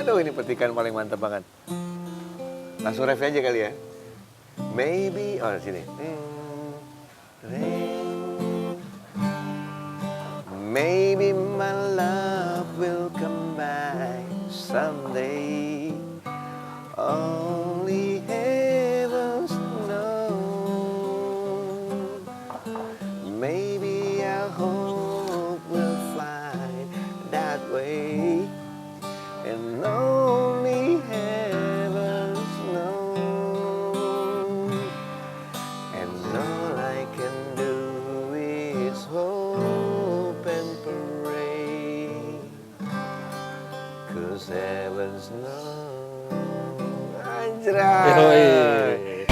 Aduh, ini petikan paling mantap banget. Langsung ref aja kali ya. Maybe, oh sini. Maybe my love will come back someday. Only heavens know. Maybe our hope will fly that way. And only heavens know. And all I can do is hope and pray. 'Cause heavens know. Anjray.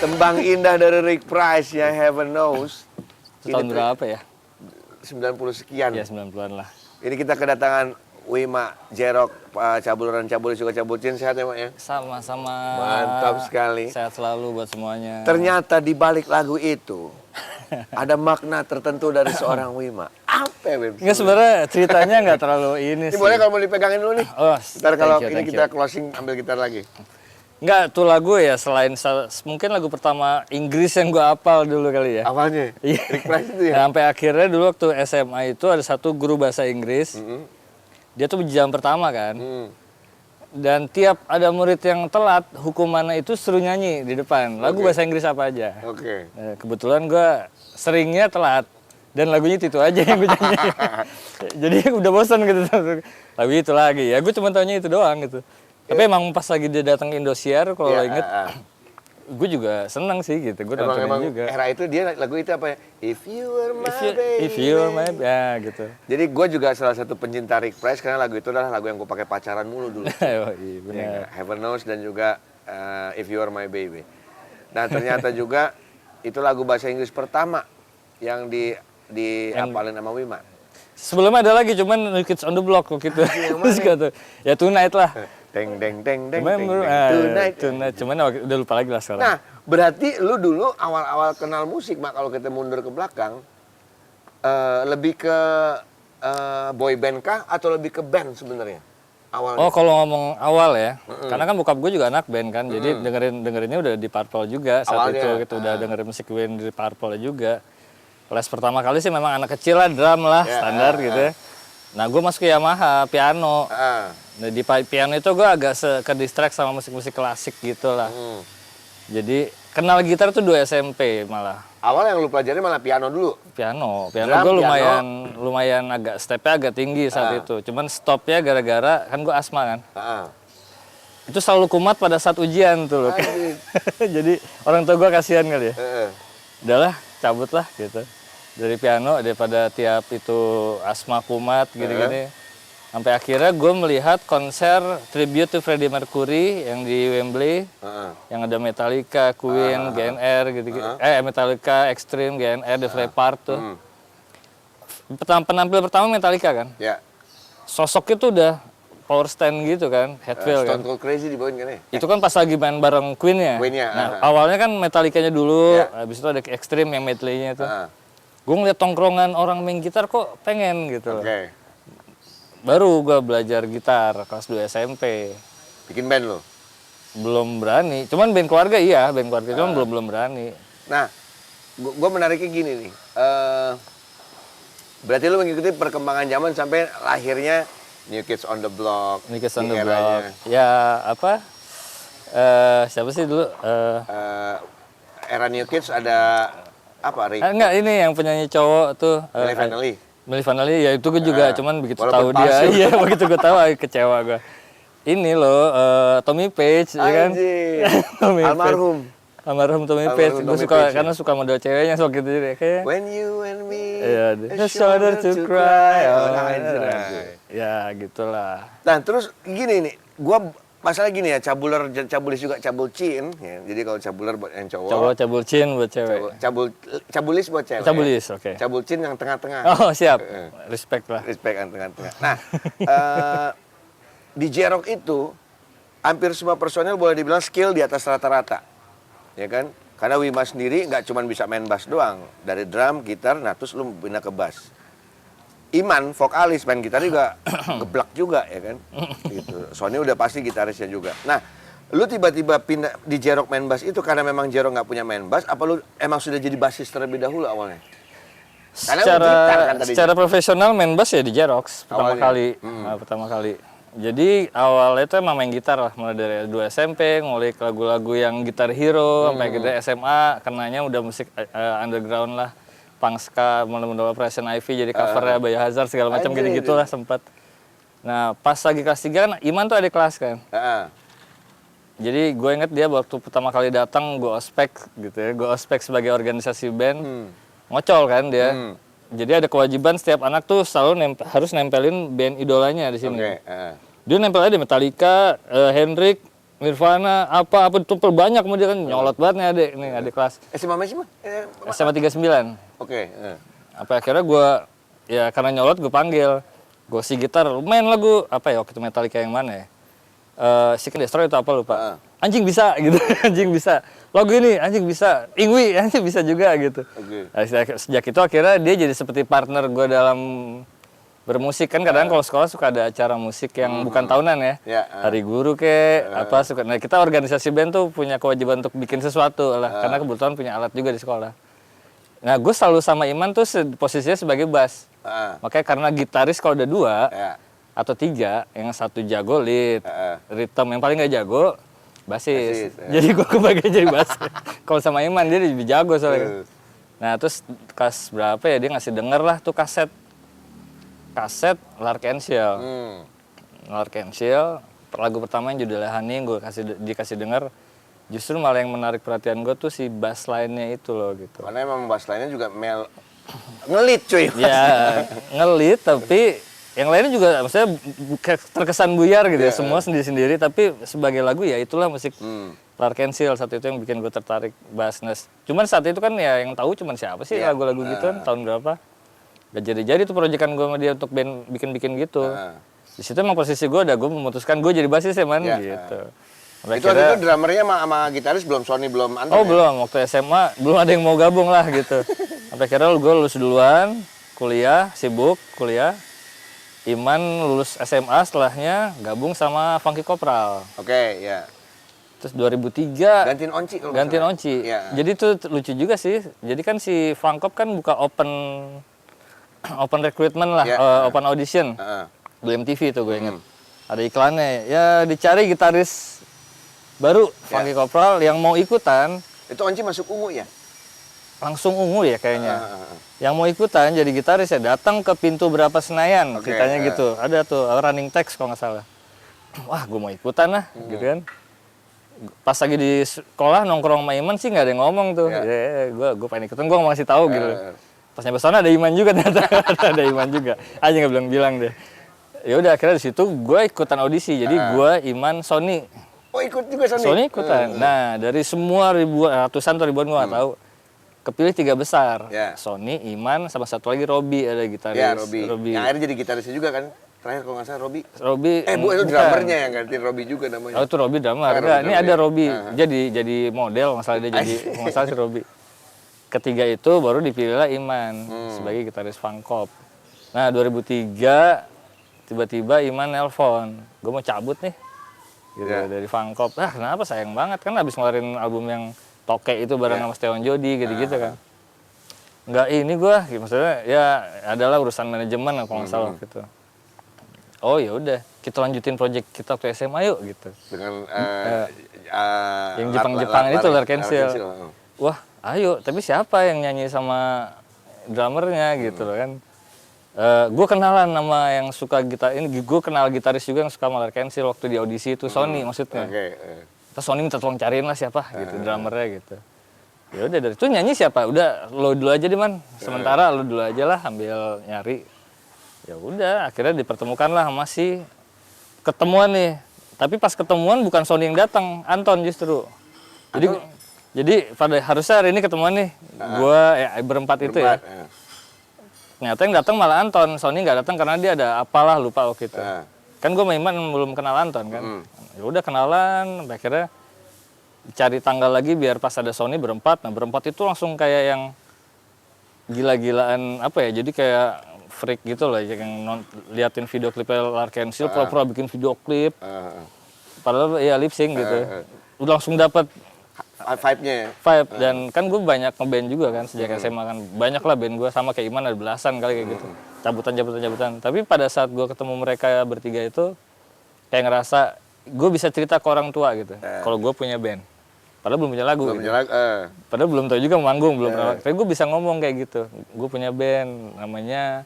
Tembang indah dari Rick Price yang Heaven Knows. Itu tahun berapa ya? 90 sekian. Ya 90-an lah. Ini kita kedatangan Wima Jerok, Cabuluran Cabulis juga Cabulcin. Sehat ya Mak ya? Sama-sama. Mantap sekali. Sehat selalu buat semuanya. Ternyata di balik lagu itu ada makna tertentu dari seorang Wima. Apa ya Wim? Nggak, sebenarnya ceritanya nggak terlalu ini Ini sih. boleh kalau mau dipegangin dulu nih. Oh, Ntar kalau thank you, ini thank kita you. closing ambil gitar lagi. Nggak, tuh lagu ya selain mungkin lagu pertama Inggris yang gue hafal dulu kali ya. Awalnya Iya. Rick Price itu ya? Nah, sampai akhirnya dulu waktu SMA itu ada satu guru bahasa Inggris. Dia tuh jam pertama kan. Dan tiap ada murid yang telat, hukumannya itu suruh nyanyi di depan. Lagu bahasa Inggris apa aja. Oke. Nah, kebetulan gue seringnya telat. Dan lagunya itu aja yang gue nyanyi. Jadi udah bosan gitu. Lagu itu lagi. Ya gue cuma taunya itu doang gitu. Tapi emang pas lagi dia datang ke Indosiar, kalau lo inget, gue juga seneng sih gitu. Gue nontonin juga. Era itu dia lagu itu apa ya? If you were my baby. If you were my baby, ya gitu. Jadi gue juga salah satu pencinta Rick Price karena lagu itu adalah lagu yang gue pakai pacaran mulu dulu. Oh, iya, benar. Ya, Heaven Knows dan juga If You Are My Baby. Nah ternyata juga itu lagu bahasa Inggris pertama yang dihafalin sama Wima. Sebelumnya ada lagi, cuman New Kids on the Block waktu itu. Terus gitu. Ya Tonight lah. Deng deng deng deng Remember, Tonight. cuman udah lupa lagi lah sekarang. Nah berarti lu dulu awal-awal kenal musik, Mak, kalau kita mundur ke belakang, lebih ke boy band kah atau lebih ke band sebenarnya awalnya? Oh kalau ngomong awal ya, karena kan bokap gue juga anak band kan, jadi dengerinnya udah di Purple juga saat Awalnya, itu, gitu, udah dengerin musik band di Purple juga. Les pertama kali sih memang anak kecil lah, drum lah, standar gitu ya. Nah gue masuk ke Yamaha, piano. Nah, di piano itu gue agak ke distract sama musik-musik klasik gitu lah. Jadi kenal gitar tuh 2 SMP malah. Awal yang lu pelajari malah piano dulu? Piano Drum, gue piano. lumayan agak stepnya agak tinggi saat itu. Cuman stopnya gara-gara kan gue asma kan. Itu selalu kumat pada saat ujian tuh loh. Jadi orang tua gue kasihan kali ya. Udahlah, cabut lah gitu. Dari piano daripada tiap itu asma kumat gini-gini. Sampai akhirnya gue melihat konser tribute to Freddie Mercury yang di Wembley. Yang ada Metallica, Queen, GNR gitu-gitu. Metallica, Extreme, GNR, The Leppard tuh. Penampil pertama Metallica kan. Ya. Sosoknya tuh udah power stand gitu kan, Hetfield kan. Stone Cold Crazy dibawain kan ya? Itu kan pas lagi main bareng Queen-nya. Nah, awalnya kan Metallica-nya dulu, habis itu ada Extreme yang medley-nya tuh. Gue ngeliat tongkrongan orang main gitar kok pengen gitu. Baru gue belajar gitar kelas 2 SMP. Bikin band lo? Belum berani, cuman band keluarga iya, band keluarga cuman belum berani. Nah, gue menariknya gini nih. Berarti lo mengikuti perkembangan zaman sampai lahirnya New Kids on the Block. New Kids on the Block. Ya apa? Siapa sih dulu? Era New Kids ada apa, Rick? Enggak, ini yang penyanyi cowok tuh. Milli Vanilli. Milli Vanilli ya itu gue juga, cuman begitu tahu palsu. dia, iya begitu gue tahu kecewa gue. Ini loh Tommy Page, ya kan? Almarhum. Almarhum Tommy Page. Gue suka karena suka model ceweknya sok gitu jadi kayak. When you and me. Iya, a shoulder to cry. Ya gitulah. Nah terus gini nih, gue masalah gini ya, cabulis juga cabulcin. Ya. Jadi kalau cabuler buat yang cowok. Cowok cabulcin buat cewek. Cabulis buat cewek. Cabulis, oke. Cabulcin yang tengah-tengah. Oh siap, respect lah. Respect yang tengah-tengah. Nah, di Jerok itu hampir semua personel boleh dibilang skill di atas rata-rata, ya kan? Karena Wima sendiri nggak cuma bisa main bass doang, dari drum, gitar, nah terus lu pindah ke bass. Iman, vokalis, main gitar juga geblak juga ya kan. Gitu. Sony udah pasti gitarisnya juga. Nah, lu tiba-tiba pindah di J-Rock main bass itu karena memang J-Rock nggak punya main bass, apa lu emang sudah jadi basis terlebih dahulu awalnya? Karena lu gitar kan tadinya. Secara profesional main bass ya di J-Rock pertama Awalnya. kali. Pertama kali. Jadi awalnya itu emang main gitar lah, mulai dari 2 SMP, ngulik lagu-lagu yang gitar hero, sampai gede SMA, kenanya udah musik underground lah. Punk ska, mulai Operation Ivy, jadi covernya Biohazard, segala macam gitu-gitu lah sempat. Nah, pas lagi kelas 3 kan, Iman tuh ada kelas kan. Jadi gue inget dia waktu pertama kali datang, gue ospek gitu ya. Gue ospek sebagai organisasi band, ngocol kan dia. Jadi ada kewajiban setiap anak tuh selalu harus nempelin band idolanya di sini. Dia nempel aja Metallica, Hendrik, Nirvana, apa tumpel banyak kemudian kan nyolot banget nih adik kelas. SMA mana sih, Mas? SMA 39. Oke. Apa akhirnya gue ya karena nyolot gue panggil, gue si gitar main lagu apa ya waktu itu Metallica yang mana ya? Seek and Destroy itu apa lupa? Anjing bisa gitu, anjing bisa. Lagu ini anjing bisa, Ingwi anjing bisa juga gitu. Nah, sejak itu akhirnya dia jadi seperti partner gue dalam bermusik kan kadang kalau sekolah suka ada acara musik yang bukan tahunan ya. Hari guru apa suka. Nah, kita organisasi band tuh punya kewajiban untuk bikin sesuatu lah karena kebetulan punya alat juga di sekolah. Nah, gue selalu sama Iman tuh posisinya sebagai bass. Makanya karena gitaris kalau udah 2 atau 3, yang satu jago lead, rhythm yang paling nggak jago basis. Jadi gue kebagi jadi bass. Kalau sama Iman dia lebih jago soalnya. Nah, terus kelas berapa ya dia ngasih denger lah tuh kaset Lark and Shell. Lark and Shell, lagu pertama yang judulnya Honey, gue dikasih denger. Justru malah yang menarik perhatian gue tuh si bass line-nya itu loh gitu. Karena emang bass line-nya juga ngelit cuy. Ya, ngelit tapi yang lainnya juga maksudnya terkesan buyar gitu ya. Semua sendiri-sendiri tapi sebagai lagu ya itulah musik Lark and Shell. Satu itu yang bikin gue tertarik bassness. Cuman saat itu kan ya yang tahu cuman siapa sih lagu-lagu gitu kan tahun berapa. Gak jadi tuh proyekan gue sama dia untuk band bikin gitu. Di situ emang posisi gue gue memutuskan gue jadi basis ya man gitu. Itu waktu itu drummernya sama gitaris belum Sony belum Anton. Oh belum, waktu SMA belum ada yang mau gabung lah gitu. Sampai akhirnya gue lulus duluan, sibuk kuliah. Iman lulus SMA setelahnya gabung sama Funky Kopral. Oke, ya. Terus 2003 gantiin Onci kalau gantiin Onci. Ya. Jadi itu lucu juga sih. Jadi kan si Funkop kan buka open recruitment lah, open audition. Di MTV itu gue inget. Ada iklannya. Ya dicari gitaris baru Funky Kopral yang mau ikutan. Itu Onci masuk ungu ya? Langsung ungu ya kayaknya. Yang mau ikutan jadi gitaris ya datang ke pintu berapa Senayan, ceritanya gitu. Ada tuh running text kalau nggak salah. Wah, gue mau ikutan lah, gitu kan. Pas lagi di sekolah nongkrong sama Iman sih nggak ada yang ngomong tuh. Gue pengen ikutan, gue nggak ngasih tahu gitu. Pas nyampe sana ada Iman juga ternyata. Ada Iman juga. Aja nggak bilang deh. Ya udah akhirnya di situ gue ikutan audisi. Jadi gue Iman Sony. Oh ikut juga Sony? Sony ikutan. Nah dari semua ratusan atau ribuan gue nggak tahu. Kepilih 3 besar. Sony, Iman, sama satu lagi Robi ada gitaris. Ya Robi. Yang akhirnya jadi gitarisnya juga kan? Terakhir kalau nggak salah Robi. Itu drummernya yang gantiin Robi juga namanya. Oh itu Robi drummer. Ini ada Robi. Jadi model masalah dia jadi masalah si Robi. Ketiga itu baru dipilihlah Iman sebagai gitaris Funkop. Nah 2003 tiba-tiba Iman nelpon, gue mau cabut nih gitu, dari Funkop. Kenapa sayang banget kan habis ngeluarin album yang Toke itu bareng sama Stewan Jody gitu-gitu kan. Enggak ini gue, maksudnya ya adalah urusan manajemen kalau nggak salah gitu. Oh ya udah, kita lanjutin project kita waktu SMA yuk gitu. Dengan yang Jepang-Jepangan itu Lark and Shell. Wah, ayo, tapi siapa yang nyanyi sama drummernya gitu loh kan. Gue kenalan sama yang suka gitar ini, gue kenal gitaris juga yang suka sama Lark and Shell waktu di audisi itu Sony maksudnya. Terus Sony minta tolong cariin lah siapa gitu drummernya gitu. Ya udah dari itu nyanyi siapa? Udah lo dulu aja deh man. Sementara lo dulu aja lah ambil nyari. Ya udah akhirnya dipertemukan lah sama si ketemuan nih. Tapi pas ketemuan bukan Sony yang datang, Anton justru. Jadi pada harusnya hari ini ketemuan nih. Gua berempat itu ya. Ternyata yang datang malah Anton. Sony nggak datang karena dia ada apalah lupa waktu itu. Kan gue sama Iman belum kenal Anton kan. Ya udah kenalan, akhirnya cari tanggal lagi biar pas ada Sony berempat. Nah berempat itu langsung kayak yang gila-gilaan apa ya? Jadi kayak freak gitu loh, yang liatin video klipnya L'Arc-en-Ciel, pura-pura bikin video klip. Padahal ya lip sync gitu. Udah langsung dapat Vibe-nya. vibe. Dan kan gue banyak ngeband juga kan sejak SMA kan. Banyak lah band gue, sama kayak Iman ada belasan kali kayak gitu. Cabutan. Tapi pada saat gue ketemu mereka bertiga itu, kayak ngerasa gue bisa cerita ke orang tua gitu. Kalau gue punya band. Padahal belum punya lagu. Gitu. Padahal belum tahu juga manggung, belum pernah. Tapi gue bisa ngomong kayak gitu. Gue punya band, namanya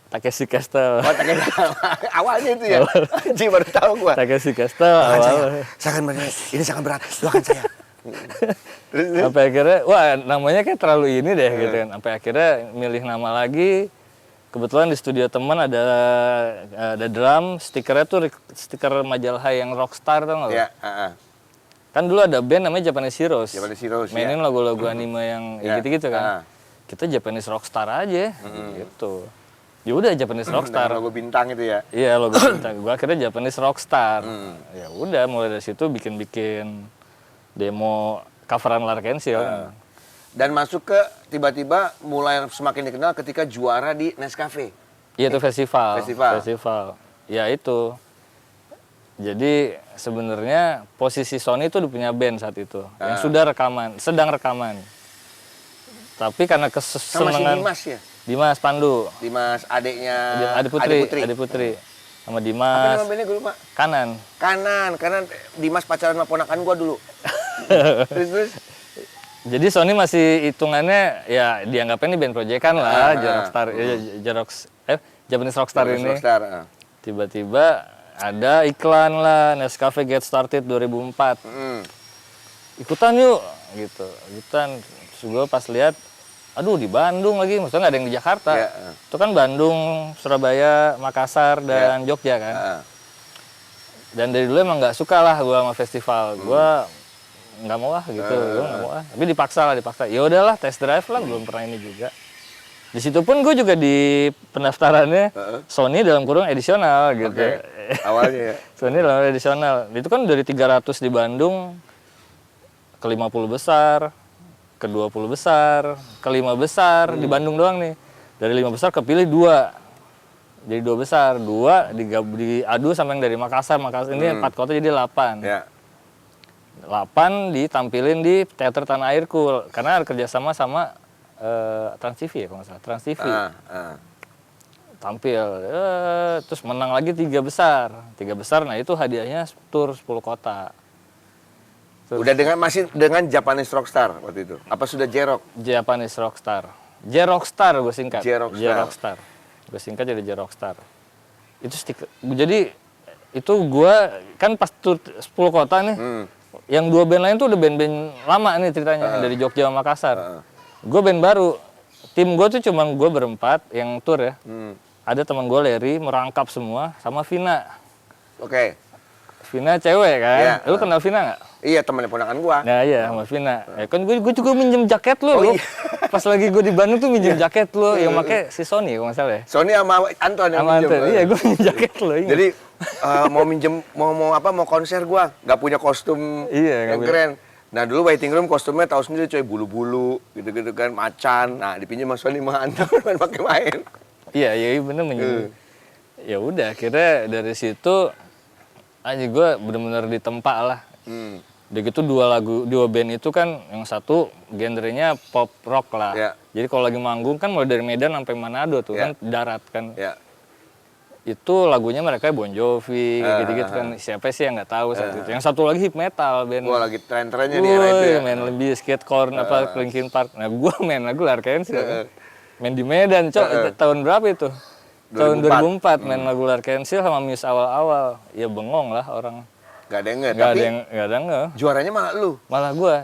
Takeshi Castle. Oh, Takeshi. Awalnya itu ya? Anjing, baru tahu gue. Takeshi Castle awal. Ini sangat berat, doakan saya. Sampai akhirnya, wah namanya kayak terlalu ini deh gitu kan. Sampai akhirnya milih nama lagi. Kebetulan di studio teman ada drum, stikernya tuh stiker majalah yang Rockstar, tau nggak? Iya. Kan dulu ada band namanya Japanese Heroes. Mainin ya. lagu-lagu anime yang gitu-gitu kan. Kita Japanese Rockstar aja gitu. Ya udah Japanese Rockstar. Logo bintang itu ya? Iya, logo bintang. Gua akhirnya Japanese Rockstar. Ya udah mulai dari situ bikin demo coveran L'Arc-en-Ciel. Dan masuk ke tiba-tiba mulai semakin dikenal ketika juara di Nescafe. Iya, itu festival. Ya itu. Jadi sebenarnya posisi Sony itu udah punya band saat itu yang sedang rekaman. Tapi karena kesenangan sama si Dimas ya? Dimas Pandu. Dimas adeknya Ade Putri. Sama Apa Dimas. nama bandnya gue lupa? Kanan. Karena Dimas pacaran sama ponakan gue dulu. terus. Jadi Sony masih hitungannya ya dianggapnya ini band proyekan lah, Japanese Rockstar ini. Tiba-tiba ada iklan lah, Nescafe Get Started 2004. Ikutan yuk, gitu. Terus gue pas lihat, aduh di Bandung lagi, maksudnya nggak ada yang di Jakarta. Itu kan Bandung, Surabaya, Makassar, dan Jogja kan. Dan dari dulu emang nggak suka lah gue sama festival. Gue nggak mau gitu, gue nggak mau tapi dipaksa. Ya udahlah, test drive lah, belum pernah ini juga. Di situ pun gue juga di pendaftarannya Sony dalam kurung edisional gitu. Awalnya ya. Sony dalam edisional. Itu kan dari 300 di Bandung ke 50 besar, ke 20 besar, ke 5 besar di Bandung doang nih. Dari 5 besar kepilih 2. Jadi 2 besar, 2 diadu sama yang dari Makassar ini 4 kota jadi 8. 8 ditampilin di Teater Tanah Airku karena ada kerjasama sama Trans TV ya kalau nggak salah, Trans TV. Tampil, terus menang lagi 3 besar. 3 besar, nah itu hadiahnya tur 10 kota. Terus, udah masih dengan Japanese Rockstar waktu itu? Apa sudah J-Rock? Japanese Rockstar. J-Rockstar gue singkat. J-Rockstar. Gue singkat jadi J-Rockstar. Itu stiker. Jadi itu gue kan pas tur 10 kota nih. Yang 2 band lain tuh udah band-band lama nih ceritanya dari Jogja sama Makassar. Gue band baru. Tim gue tuh cuma gue berempat yang tur ya. Ada teman gue Larry merangkap semua sama Vina. Vina cewek kan? Lu kenal Vina nggak? Iya, temannya ponakan gue. Nah iya, sama Vina. Ya, kan gue juga minjem jaket lu. Iya. Pas lagi gue di Bandung tuh minjem jaket lu yang pakai si Sony kalau nggak salah ya. Sony sama Anton yang minjem. Iya, gue minjem jaket lu. Jadi mau konser gue nggak punya kostum yang keren. Nah dulu waiting room kostumnya tahu sendiri coy, bulu-bulu gitu-gitu kan, macan. Nah dipinjam sama Sony sama Anton pakai main. Iya bener minjem. Ya udah, akhirnya dari situ aja gue bener-bener ditempa lah. Udah gitu 2 band itu kan, yang satu genrenya pop rock lah. Jadi kalau lagi manggung kan mulai dari Medan sampai Manado tuh kan darat kan. Itu lagunya mereka Bon Jovi gitu-gitu kan. Siapa sih yang nggak tahu saat itu. Yang satu lagi hip metal band. Wah lagi tren-trennya di era itu ya. Main lebih Skateboard Linkin Park. Nah gue main lagu L'Arc-en-Ciel. Main di Medan tahun berapa itu? Tahun 2004 main lagu L'Arc-en-Ciel sama Muse awal-awal. Ya bengong lah orang. Gak ada yang nge, tapi gak ada nge. Juaranya malah lu? Malah gue.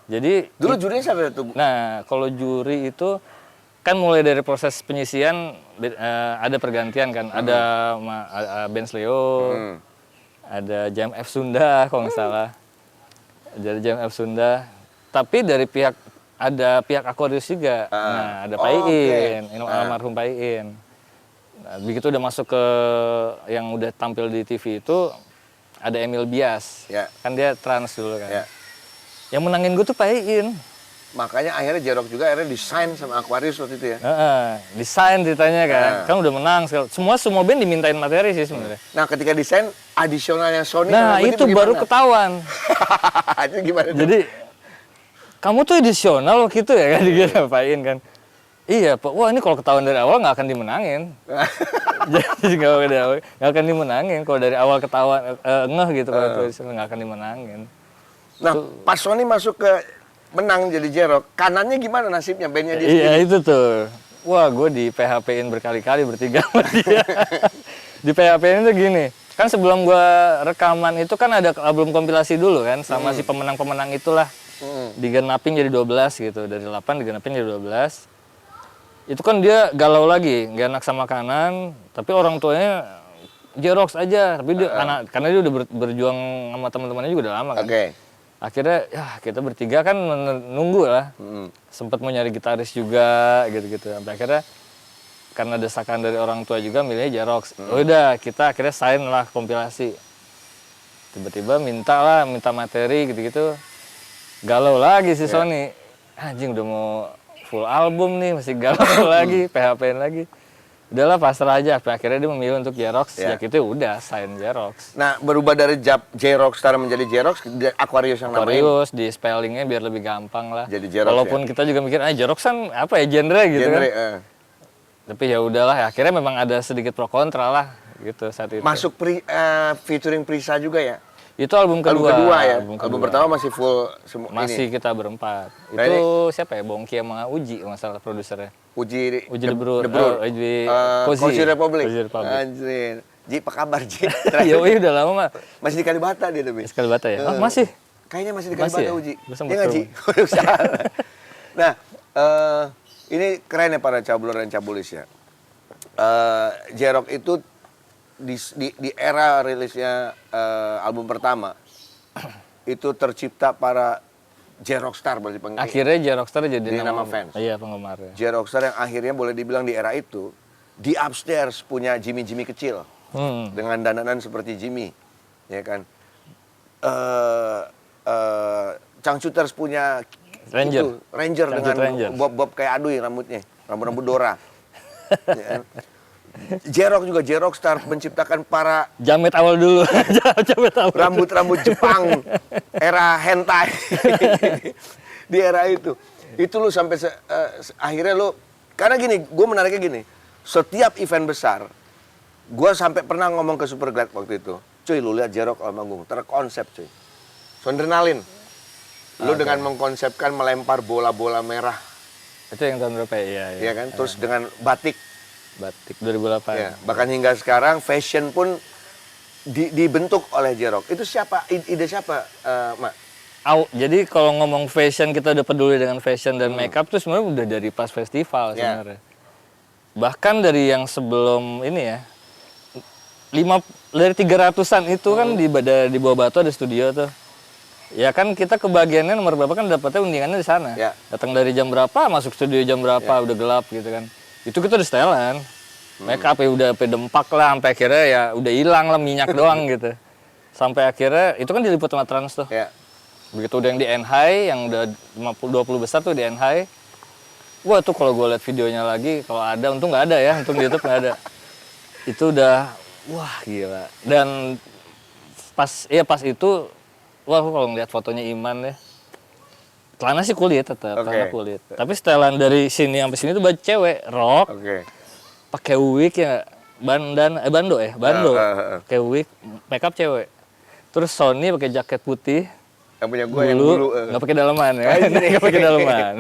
Jadi dulu jurinya siapa tuh? Nah, kalau juri itu kan mulai dari proses penyisian ada pergantian kan. Ada Benz Leo, ada JMF Sunda kalau nggak salah. Ada JMF Sunda. Tapi dari ada pihak Aquarius juga. Nah, ada Paiin, almarhum Paiin. Nah, begitu udah masuk ke yang udah tampil di TV itu, ada Emil Bias, kan dia trans dulu kan. Yang menangin gue tuh Paiin. makanya akhirnya J-Rock juga akhirnya desain sama Aquarius waktu itu ya. Desain ceritanya kan udah menang. Semua band dimintain materi sih sebenarnya. Nah, ketika desain adisionalnya Sony. Nah, itu baru ketahuan. Itu gimana? Jadi, kamu tuh edisional gitu ya kan, digapain kan. Iya, Pak. Wah, ini kalau ketahuan dari awal nggak akan dimenangin. Jadi nggak akan dimenangin. Kalau dari awal ketahuan ngeh gitu kalau itu nggak akan dimenangin. Nah, pas Sony masuk ke menang jadi J-Rock, kanannya gimana nasibnya bandnya dia? Iya itu tuh. Wah, gue di PHP-in berkali-kali bertiga sama dia. Di PHP-in tuh gini. Kan sebelum gue rekaman itu kan ada album kompilasi dulu kan sama si pemenang-pemenang itulah. Digenapin jadi 12 gitu. Dari 8 digenapin jadi 12. Itu kan dia galau lagi, nggak enak sama kanan, tapi orang tuanya J-Rock aja. Tapi dia karena dia udah berjuang sama teman-temannya juga udah lama kan. Akhirnya ya kita bertiga kan nunggu lah. Sempat mau nyari gitaris juga gitu-gitu. Sampai akhirnya karena desakan dari orang tua juga milihnya J-Rock. Udah kita akhirnya sign lah kompilasi. Tiba-tiba minta materi gitu-gitu. Galau lagi si Sony. Anjing udah mau full album nih masih galau lagi, PHP-in lagi. Udahlah pasrah aja, akhirnya dia memilih untuk J-Rock. Sejak itu udah sign J-Rock. Nah, berubah dari J-Rock Star menjadi J-Rock, Aquarius yang namanya. Aquarius di spellingnya biar lebih gampang lah. Jadi J-Rock. Walaupun kita juga mikir, J-Rock kan apa ya genre gitu kan. Tapi ya udahlah, akhirnya memang ada sedikit pro kontra lah gitu saat itu. Masuk featuring Prisa juga ya? Itu album kedua ya. Album pertama masih full semua masih ini. kita berempat. Itu siapa ya? Bongki sama Uji masalah produsernya. Uji The Brur. Cozy Republic. Anjir. Ji, apa kabar Ji? Ya udah lama mah. Masih di Kalibata dia tapi. Di Kalibata ya? Masih? Kayaknya masih di Kalibata ya? Uji. Iya nggak Ji? Nah, ini keren ya para cabulor dan cabulis ya. J-Rock itu di era rilisnya album pertama itu tercipta para J-Rockstar berarti akhirnya J-Rockstar jadi nama fans. Iya, penggemarnya. J-Rockstar yang akhirnya boleh dibilang di era itu di upstairs punya Jimmy kecil dengan dandanan seperti Jimmy, ya kan. Changcuters punya Ranger dengan bob kayak Aduy rambutnya, rambut Dora. Ya kan? J-Rock juga J-Rockstar menciptakan para jamet awal dulu. Rambut Jepang era hentai. Di era itu lu sampai akhirnya lu karena gini, gue menariknya gini. Setiap event besar gue sampai pernah ngomong ke Superglad waktu itu, cuy lu lihat J-Rock manggung terkonsep cuy. Sondrenalin lu dengan mengkonsepkan melempar bola-bola merah. Itu yang tahun berapa ya? Iya kan, terus dengan batik 2008. Ya, bahkan hingga sekarang fashion pun dibentuk oleh J-Rock. Itu siapa? Ide siapa, Mak? Jadi kalau ngomong fashion, kita udah peduli dengan fashion dan makeup tuh sebenarnya udah dari pas festival sebenarnya. Bahkan dari yang sebelum ini ya, dari 300-an itu kan di bawah batu ada studio tuh. Ya kan kita kebagiannya nomor berapa kan dapetnya undingannya di sana. Datang dari jam berapa, masuk studio jam berapa, udah gelap gitu kan. Itu kita udah setelan, make up ya udah dempak lah, sampai akhirnya ya udah hilang lah minyak doang gitu. Sampai akhirnya itu kan diliput sama Trans tuh. Begitu udah yang di N-High, yang udah 20 besar tuh di N-High. Wah tuh kalau gue liat videonya lagi, kalau ada, untung nggak ada ya, untung di YouTube nggak ada. Itu udah, wah gila. Dan pas itu, wah kalau ngeliat fotonya Iman ya. Celana sih kulit tetap, celana kulit. Tapi setelan dari sini sampai sini tuh baju cewek, rok. Pakai wig ya, bando. Pakai wig, makeup cewek. Terus Sony pakai jaket putih. Yang punya gue yang bulu. Nggak pakai daleman ya, nggak pakai daleman.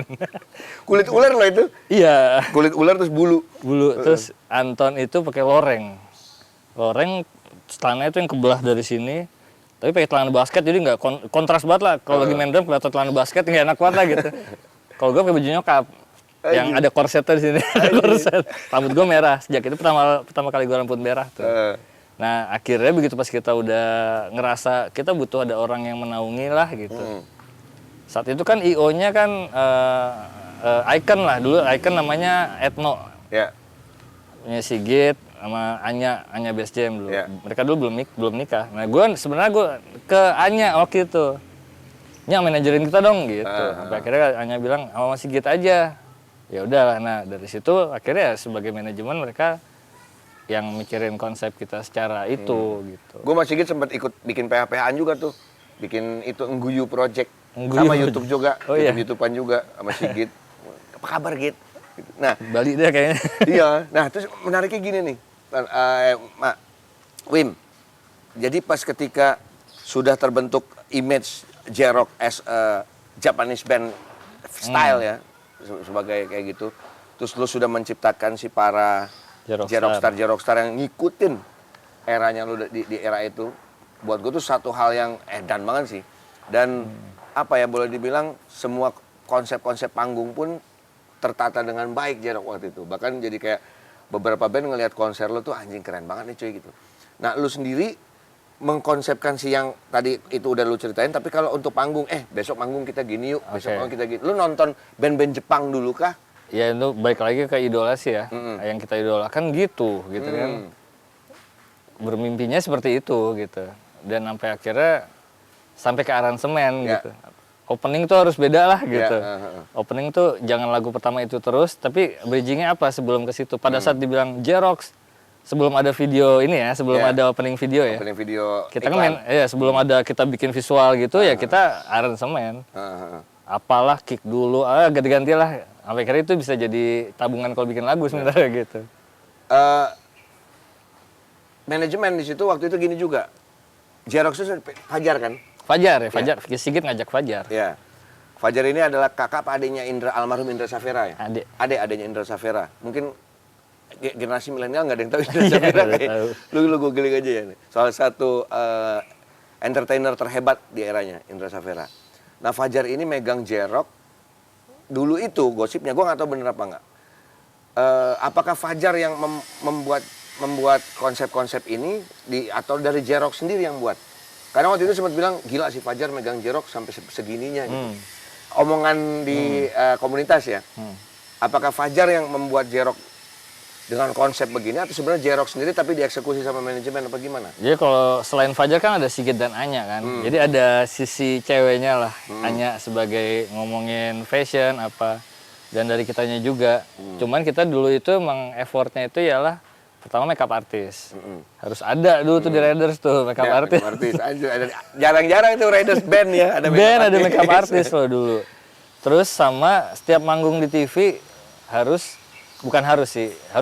Kulit ular loh itu? Iya. Kulit ular terus bulu. Terus Anton itu pakai loreng. Celana itu yang kebelah dari sini. Tapi pakai celana basket jadi nggak kontras banget lah. Kalau lagi main drum kelihatan celana basket nggak enak banget lah gitu. Kalau gue pakai baju nyokap yang ada korsetnya di sini, ada korset. Rambut gue merah. Sejak itu pertama kali gue rambut merah tuh. Nah akhirnya begitu pas kita udah ngerasa kita butuh ada orang yang menaungi lah gitu. Saat itu kan IO-nya kan Icon lah dulu, Icon namanya Etno. Punya Sigit sama Anya Best Jam dulu. Mereka dulu belum nikah. Nah gue sebenarnya ke Anya waktu itu. Nya manajerin kita dong gitu. Sampai akhirnya hanya bilang sama Sigit aja. Ya udahlah. Nah dari situ akhirnya sebagai manajemen mereka yang mikirin konsep kita secara itu gitu. Gue sama Sigit sempat ikut bikin PH-PH-an juga tuh. Bikin itu Ngguyu Project. Ngguyu Sama YouTube juga. Oh, iya. YouTube-YouTubean juga sama Sigit. Apa kabar, Git? Nah, Bali deh kayaknya. iya. Nah, terus menariknya gini nih. Wim. Jadi pas ketika sudah terbentuk image J-Rock as a Japanese band style ya. Sebagai kayak gitu. Terus lu sudah menciptakan si para J-Rockstar yang ngikutin eranya lu di era itu. Buat gue tuh satu hal yang edan banget sih. Dan apa ya, boleh dibilang semua konsep-konsep panggung pun tertata dengan baik J-Rock waktu itu. Bahkan jadi kayak beberapa band ngelihat konser lu tuh anjing keren banget nih cuy gitu. Nah lu sendiri mengkonsepkan si yang tadi itu udah lu ceritain, tapi kalau untuk panggung, besok manggung kita gini yuk, besok manggung kita gini. Lu nonton band-band Jepang dulu kah? Ya itu balik lagi ke idola sih ya. Yang kita idolakan gitu kan. Bermimpinya seperti itu gitu. Dan sampai akhirnya sampai ke aransemen gitu. Opening tuh harus beda lah gitu. Opening tuh jangan lagu pertama itu terus, tapi bridgingnya apa sebelum ke situ. Pada saat dibilang J-Rocks, sebelum ada video ini ya, sebelum ada opening video ya. Opening video kita kan sebelum ada kita bikin visual gitu ya kita aransemen. Apalah kick dulu, ganti-ganti lah. Sampai akhirnya itu bisa jadi tabungan kalau bikin lagu sebenarnya gitu. Manajemen di situ waktu itu gini juga. J-Rocks itu Fajar kan? Fajar ya, Fajar. Sigit ngajak Fajar. Ya. Fajar ini adalah kakak adiknya almarhum Indra Safera ya? Adiknya Indra Safera. Mungkin generasi milenial nggak ada yang tahu Indra Safera kayak. Lu googling aja ya. Salah satu entertainer terhebat di eranya Indra Safera. Nah Fajar ini megang J-Rock. Dulu itu gosipnya, gue nggak tahu bener apa nggak. Apakah Fajar yang membuat konsep-konsep ini atau dari J-Rock sendiri yang buat? Karena waktu itu sempat bilang, gila si Fajar megang J-Rock sampai segininya gitu. Omongan di komunitas ya. Apakah Fajar yang membuat J-Rock dengan konsep begini atau sebenarnya J-Rock sendiri tapi dieksekusi sama manajemen apa gimana? Jadi kalau selain Fajar kan ada Sigit dan Anya kan. Jadi ada sisi ceweknya lah. Anya sebagai ngomongin fashion apa. Dan dari kitanya juga. Cuman kita dulu itu emang effortnya itu ialah pertama makeup artist. Harus ada dulu tuh di Raiders tuh makeup artist. Jarang-jarang itu Raiders band ya ada makeup artist loh dulu. Terus sama setiap manggung di TV harus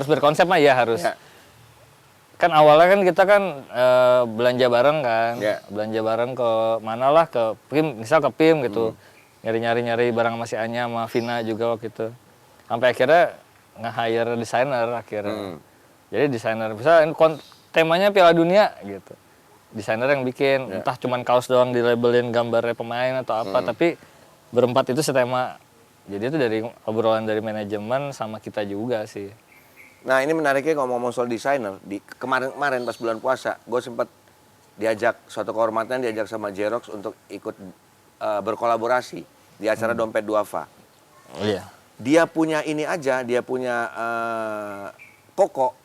berkonsep mah ya harus. Kan awalnya kan kita kan belanja bareng kan. Belanja bareng ke mana lah, ke PIM, misal ke PIM gitu. Nyari barang masih Anya sama Vina juga waktu itu. Sampai akhirnya nge-hire desainer akhirnya. Jadi desainer, misalnya temanya Piala Dunia gitu. Desainer yang bikin, entah cuman kaos doang dilabelin gambarnya pemain atau apa, tapi berempat itu setema. Jadi itu dari obrolan dari manajemen sama kita juga sih. Nah ini menariknya ngomong-ngomong soal desainer, kemarin pas bulan puasa, gue sempat diajak, suatu kehormatan diajak sama J-Rocks untuk ikut berkolaborasi di acara Dompet Duafa. Oh iya. Dia punya ini aja, dia punya koko.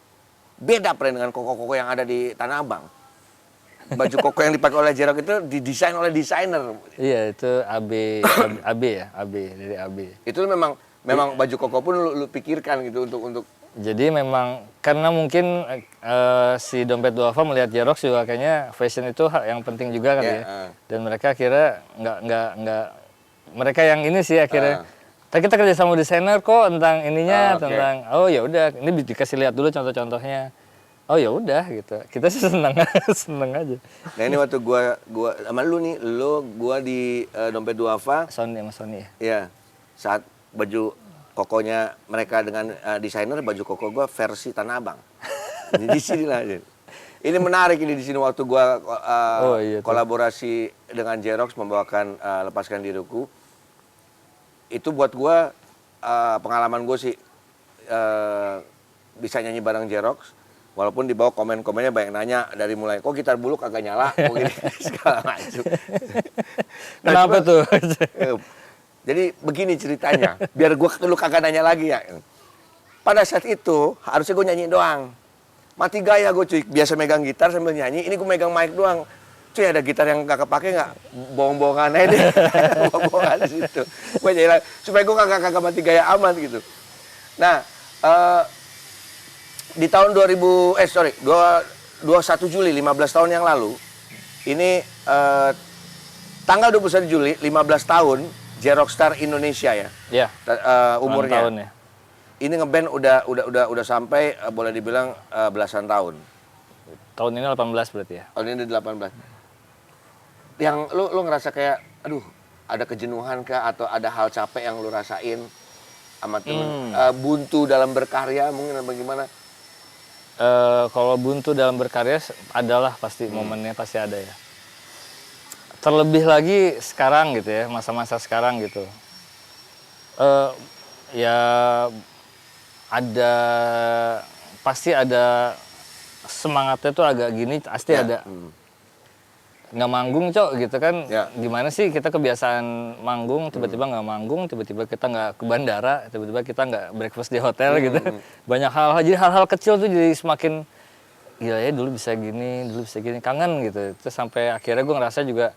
Beda dengan koko-koko yang ada di Tanah Abang. Baju koko yang dipakai oleh J-Rock itu didesain oleh desainer. Iya, itu AB dari AB. Itu memang baju koko pun lu pikirkan gitu untuk. Jadi memang karena mungkin si Dompet Duafa melihat J-Rock juga kayaknya fashion itu yang penting juga kan ya. Dan mereka akhirnya nggak mereka yang ini sih akhirnya. Tapi kita kerja sama desainer kok tentang ininya, tentang ya udah ini dikasih lihat dulu contoh-contohnya. Oh ya udah gitu. Kita sih seneng aja. Nah ini waktu gua sama lu nih, gua di Dompet Duafa. Sony sama Sony ya. Iya. Saat baju kokonya mereka dengan desainer, baju koko gua versi Tanah Abang. Di sini lah. Ini menarik ini di sini waktu gua kolaborasi dengan J-Rocks membawakan Lepaskan Diriku. Itu buat gue pengalaman gue sih bisa nyanyi bareng J-Rocks walaupun di bawah komen-komennya banyak nanya dari mulai kok gitar bulu kagak nyala gini segala macam. Kenapa tuh? Jadi begini ceritanya biar gue lu kagak nanya lagi ya. Pada saat itu harusnya gue nyanyi doang, mati gaya gue cuy, biasa megang gitar sambil nyanyi, ini gue megang mic doang. cuy ada gitar yang nggak kepake nggak? Bohong-bohongan aja deh. Bohong-bohongan di situ. Gue jadi supaya gue kagak mati gaya aman gitu. Nah, di tahun 21 Juli, 15 tahun yang lalu, ini tanggal 21 Juli, 15 tahun, J-Rockstar Indonesia ya. Iya. Umurnya. Tahun ya. Ini ngeband udah sampai boleh dibilang belasan tahun. Tahun ini 18 berarti ya. Tahun ini 18. Yang lu ngerasa kayak aduh, ada kejenuhan kah atau ada hal capek yang lu rasain sama temen? Buntu dalam berkarya mungkin apa gimana? Kalau buntu dalam berkarya adalah pasti momennya pasti ada ya. Terlebih lagi sekarang gitu ya, masa-masa sekarang gitu. Ya ada pasti ada semangatnya tuh agak gini pasti Ya. ada. Nggak manggung cok gitu kan, Ya. gimana sih kita kebiasaan manggung tiba-tiba nggak manggung, tiba-tiba kita nggak ke bandara, tiba-tiba kita nggak breakfast di hotel gitu. Banyak hal-hal, jadi hal-hal kecil tuh jadi semakin gila ya, dulu bisa gini, kangen gitu. Terus sampai akhirnya gue ngerasa juga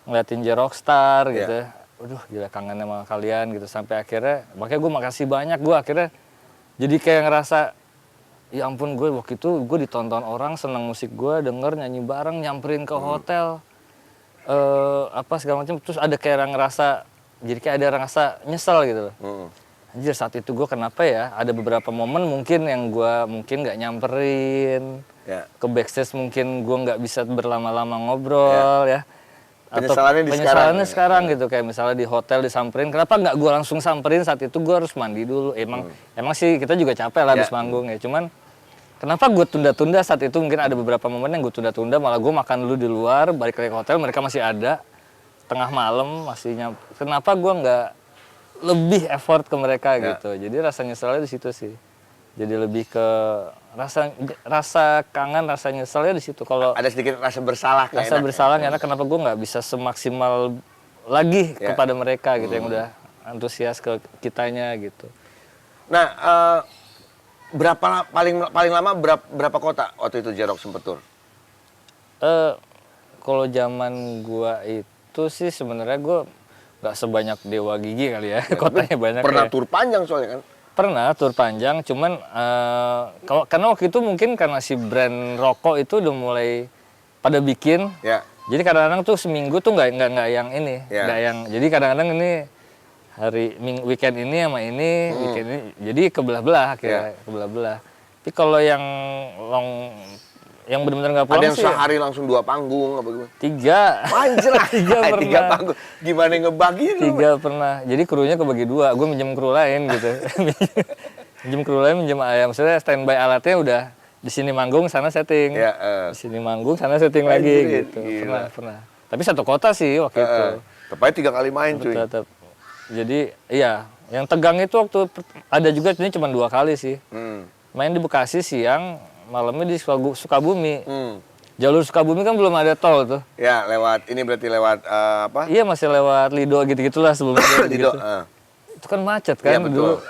ngeliatin J-Rockstar gitu. Waduh gila kangen sama kalian gitu. Sampai akhirnya, makanya gue makasih banyak, gue akhirnya jadi kayak ngerasa ya ampun, gue waktu itu gue ditonton orang seneng musik gue, denger nyanyi bareng, nyamperin ke hotel, apa segala macam. Terus ada kayak ngerasa, jadi kayak ada ngerasa nyesel gitu loh. Anjir saat itu gue kenapa ya, ada beberapa momen mungkin yang gue mungkin nggak nyamperin, ke backstage mungkin gue nggak bisa berlama-lama ngobrol ya. Atau penyesalannya sekarang gitu, kayak misalnya di hotel disamperin, kenapa nggak gue langsung samperin saat itu, gue harus mandi dulu. Emang sih kita juga capek lah habis manggung ya, cuman kenapa gue tunda-tunda saat itu. Mungkin ada beberapa momen yang gue tunda-tunda, malah gue makan dulu di luar, balik lagi ke hotel, mereka masih ada, tengah malam masih kenapa gue nggak lebih effort ke mereka gitu. Jadi rasa nyeselnya di situ sih, jadi lebih ke rasa kangen, rasa nyeselnya di situ. Kalau ada sedikit rasa bersalah, rasa bersalah karena kenapa gue nggak bisa semaksimal lagi kepada mereka gitu, yang udah antusias ke kitanya gitu. Nah, paling lama berapa kota waktu itu J-Rock sempet tur? Kalau zaman gua itu sih sebenarnya gua nggak sebanyak Dewa Gigi kali ya, kotanya banyak. Pernah ya. tur panjang soalnya kan? Pernah tur panjang, cuman karena waktu itu mungkin karena si brand rokok itu udah mulai pada bikin. Ya. Jadi kadang-kadang tuh seminggu tuh nggak yang ini, nggak yang. Jadi kadang-kadang ini weekend ini sama ini, weekend ini, jadi kebelah-belah kayak kebelah-belah. Tapi kalau yang benar-benar nggak pulang ada yang sih, sehari langsung 2 panggung apa gimana? 3. Anjir, 3 pernah. 3 panggung. Gimana ngebagi lu? 3 pernah. Jadi krunya kebagi 2. Gue minjem kru lain gitu. Minjem kru lain, minjem ayam. Maksudnya standby alatnya udah di sini manggung, sana setting. Di sini manggung, sana setting lagi gitu. Pernah. Tapi satu kota sih waktu itu. Tepatnya 3 kali main cuy. Tetap. Jadi iya, yang tegang itu waktu ada juga ini cuma 2 kali sih. Main di Bekasi siang, malamnya di Sukabumi. Jalur Sukabumi kan belum ada tol tuh. Ya, berarti lewat apa? Iya, masih lewat Lido gitu-gitulah sebelumnya. Lido. Gitu. Itu kan macet kan dulu.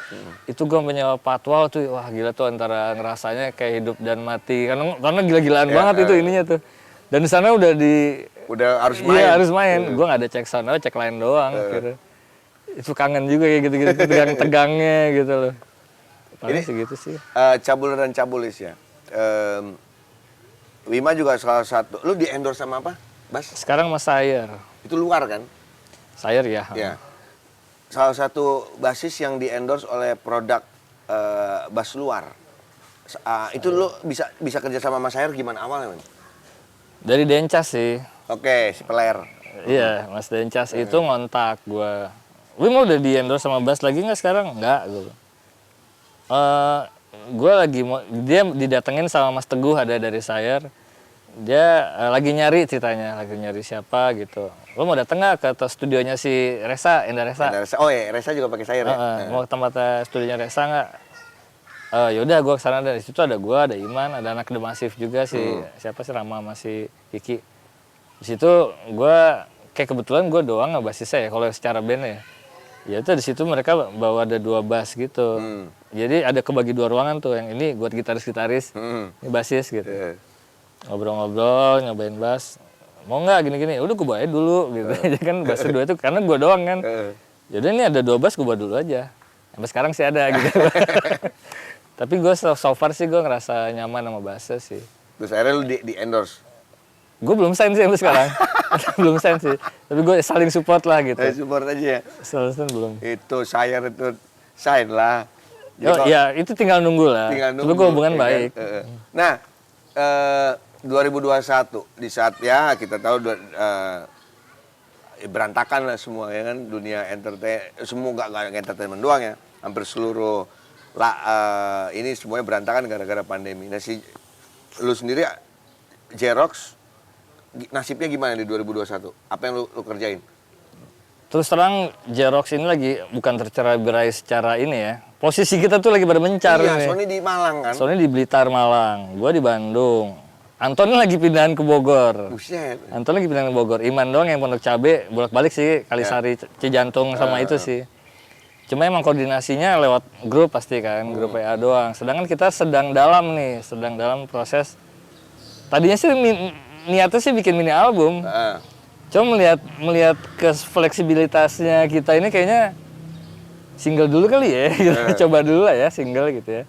Itu gue menyewa patwal tuh, wah gila tuh, antara ngerasanya kayak hidup dan mati. Karena gila-gilaan banget itu ininya tuh. Dan di sana udah harus main. Iya, harus main. Gue nggak ada cek sound, cek lain doang. Gitu. Itu kangen juga kayak gitu-gitu, tegangnya gitu loh. Paling segitu sih. Cabul dan Cabulis ya. Wima juga salah satu. Lu di endorse sama apa, Bas? Sekarang Mas Sayer. Itu luar kan? Sayer ya. Ya. Salah satu basis yang di endorse oleh produk bass luar. Itu lu bisa kerja sama Mas Sayer gimana awalnya, Man? Dari Dencas sih. Oke, si Peler. Iya, Mas Dencas itu ngontak gua. Wima udah di endorse sama Bass lagi nggak sekarang? Nggak, gitu. Gue lagi dia didatengin sama Mas Teguh, ada dari Sayer. Dia lagi nyari ceritanya, lagi nyari siapa gitu. Lo mau dateng nggak ke studionya si Resa, Enda Resa? Oh ya, Resa juga pakai Sayer ya? Mau ke tempat studionya Resa nggak? Yaudah gue kesana, dari situ ada gue, ada Iman, ada anak The Massive juga si siapa sih, Rama sama si Kiki. Di situ gue kayak kebetulan gue doang nggak basisnya ya kalau secara band ya. Ya itu di situ mereka bawa ada 2 bass gitu. Jadi ada kebagi 2 ruangan tuh, yang ini buat gitaris-gitaris, ini basis gitu. Ngobrol-ngobrol, nyobain bass. mau nggak gini-gini, udah gue bawa aja dulu gitu. Jadi kan bass kedua itu karena gue doang kan. Jadi ini ada 2 bass gue bawa dulu aja. Sampai sekarang sih ada gitu. Tapi gue so far sih gue ngerasa nyaman sama bassnya sih. Terus akhirnya lu di endorse. Gue belum sign sih sampai sekarang. Belum sign sih. Tapi gue saling support lah gitu. Support aja ya. Saling belum. Itu Shire itu sign lah. Ya itu tinggal nunggu lah. Tapi gue hubungan ya baik. Kan? Nah, 2021 di saat ya kita tahu berantakan lah semua ya kan, dunia semua nggak entertainment doang ya, hampir seluruh ini semuanya berantakan gara-gara pandemi. Nah lu sendiri Jerox nasibnya gimana di 2021? Apa yang lu kerjain? Terus terang Jerox ini lagi bukan tercerai-berai secara ini ya. Posisi kita tuh lagi pada mencar iya, nih. Sony di Malang kan? Sony di Blitar Malang, gua di Bandung. Anton lagi pindahan ke Bogor. Buset. Anton lagi pindahan ke Bogor. Iman doang yang Pondok Cabe, bolak-balik sih Kalisari, Cijantung sama itu sih. Cuma emang koordinasinya lewat grup pasti kan, grup WA doang. Sedangkan kita sedang dalam proses. Tadinya sih niatnya sih bikin mini album. Cuma melihat ke fleksibilitasnya kita ini kayaknya single dulu kali ya. Coba dulu lah ya single gitu ya.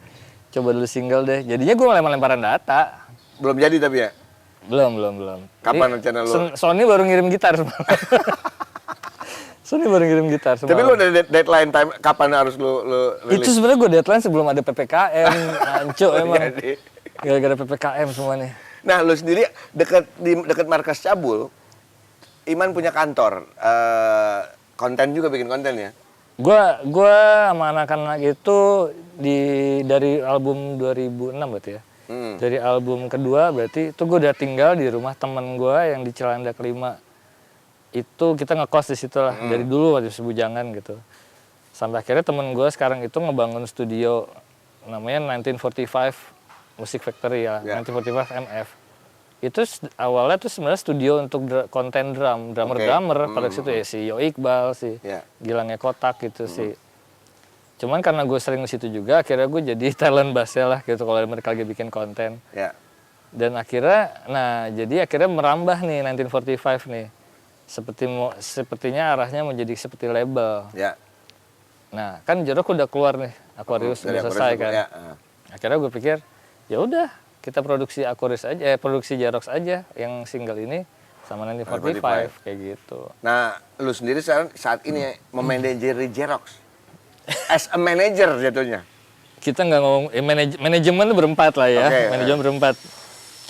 Coba dulu single deh. Jadinya gue lempar-lemparan data. Belum jadi tapi ya? Belum. Kapan rencana lu? Sony baru ngirim gitar semalam. Sony baru ngirim gitar semalam. Tapi lu ada deadline time kapan harus lu rilis? Itu sebenarnya gue deadline sebelum ada PPKM. Hancur emang. Gara-gara PPKM semua nih. Nah, lu sendiri dekat markas Cabul, Iman punya kantor. Konten juga bikin konten ya? Gua sama anak-anak itu dari album 2006 berarti ya. Dari album kedua berarti itu gue udah tinggal di rumah temen gue yang di Cilandak 5. Itu kita ngekos di situ lah dari dulu waktu Sebujangan gitu. Sampai akhirnya temen gue sekarang itu ngebangun studio namanya 1945 Music Factory ya, 1945 MF. Itu awalnya tuh sebenarnya studio untuk konten drummer pada situ ya si Yo Iqbal, si Gilangnya Kotak gitu sih. Cuman karena gue sering di situ juga, akhirnya gue jadi talent bassnya lah gitu kalau mereka lagi bikin konten. Dan akhirnya merambah nih 1945 nih. Sepertinya arahnya menjadi seperti label. Nah, kan Jerox udah keluar nih, Aquarius udah selesai kan. Akhirnya gue pikir, ya udah kita produksi Aquarius aja, produksi Jerox aja yang single ini sama 1945 kayak gitu. Nah, lu sendiri saat ini memanajeri Jerox. As a manager jatuhnya. Kita nggak ngomong manajemen berempat lah ya, manajemen berempat.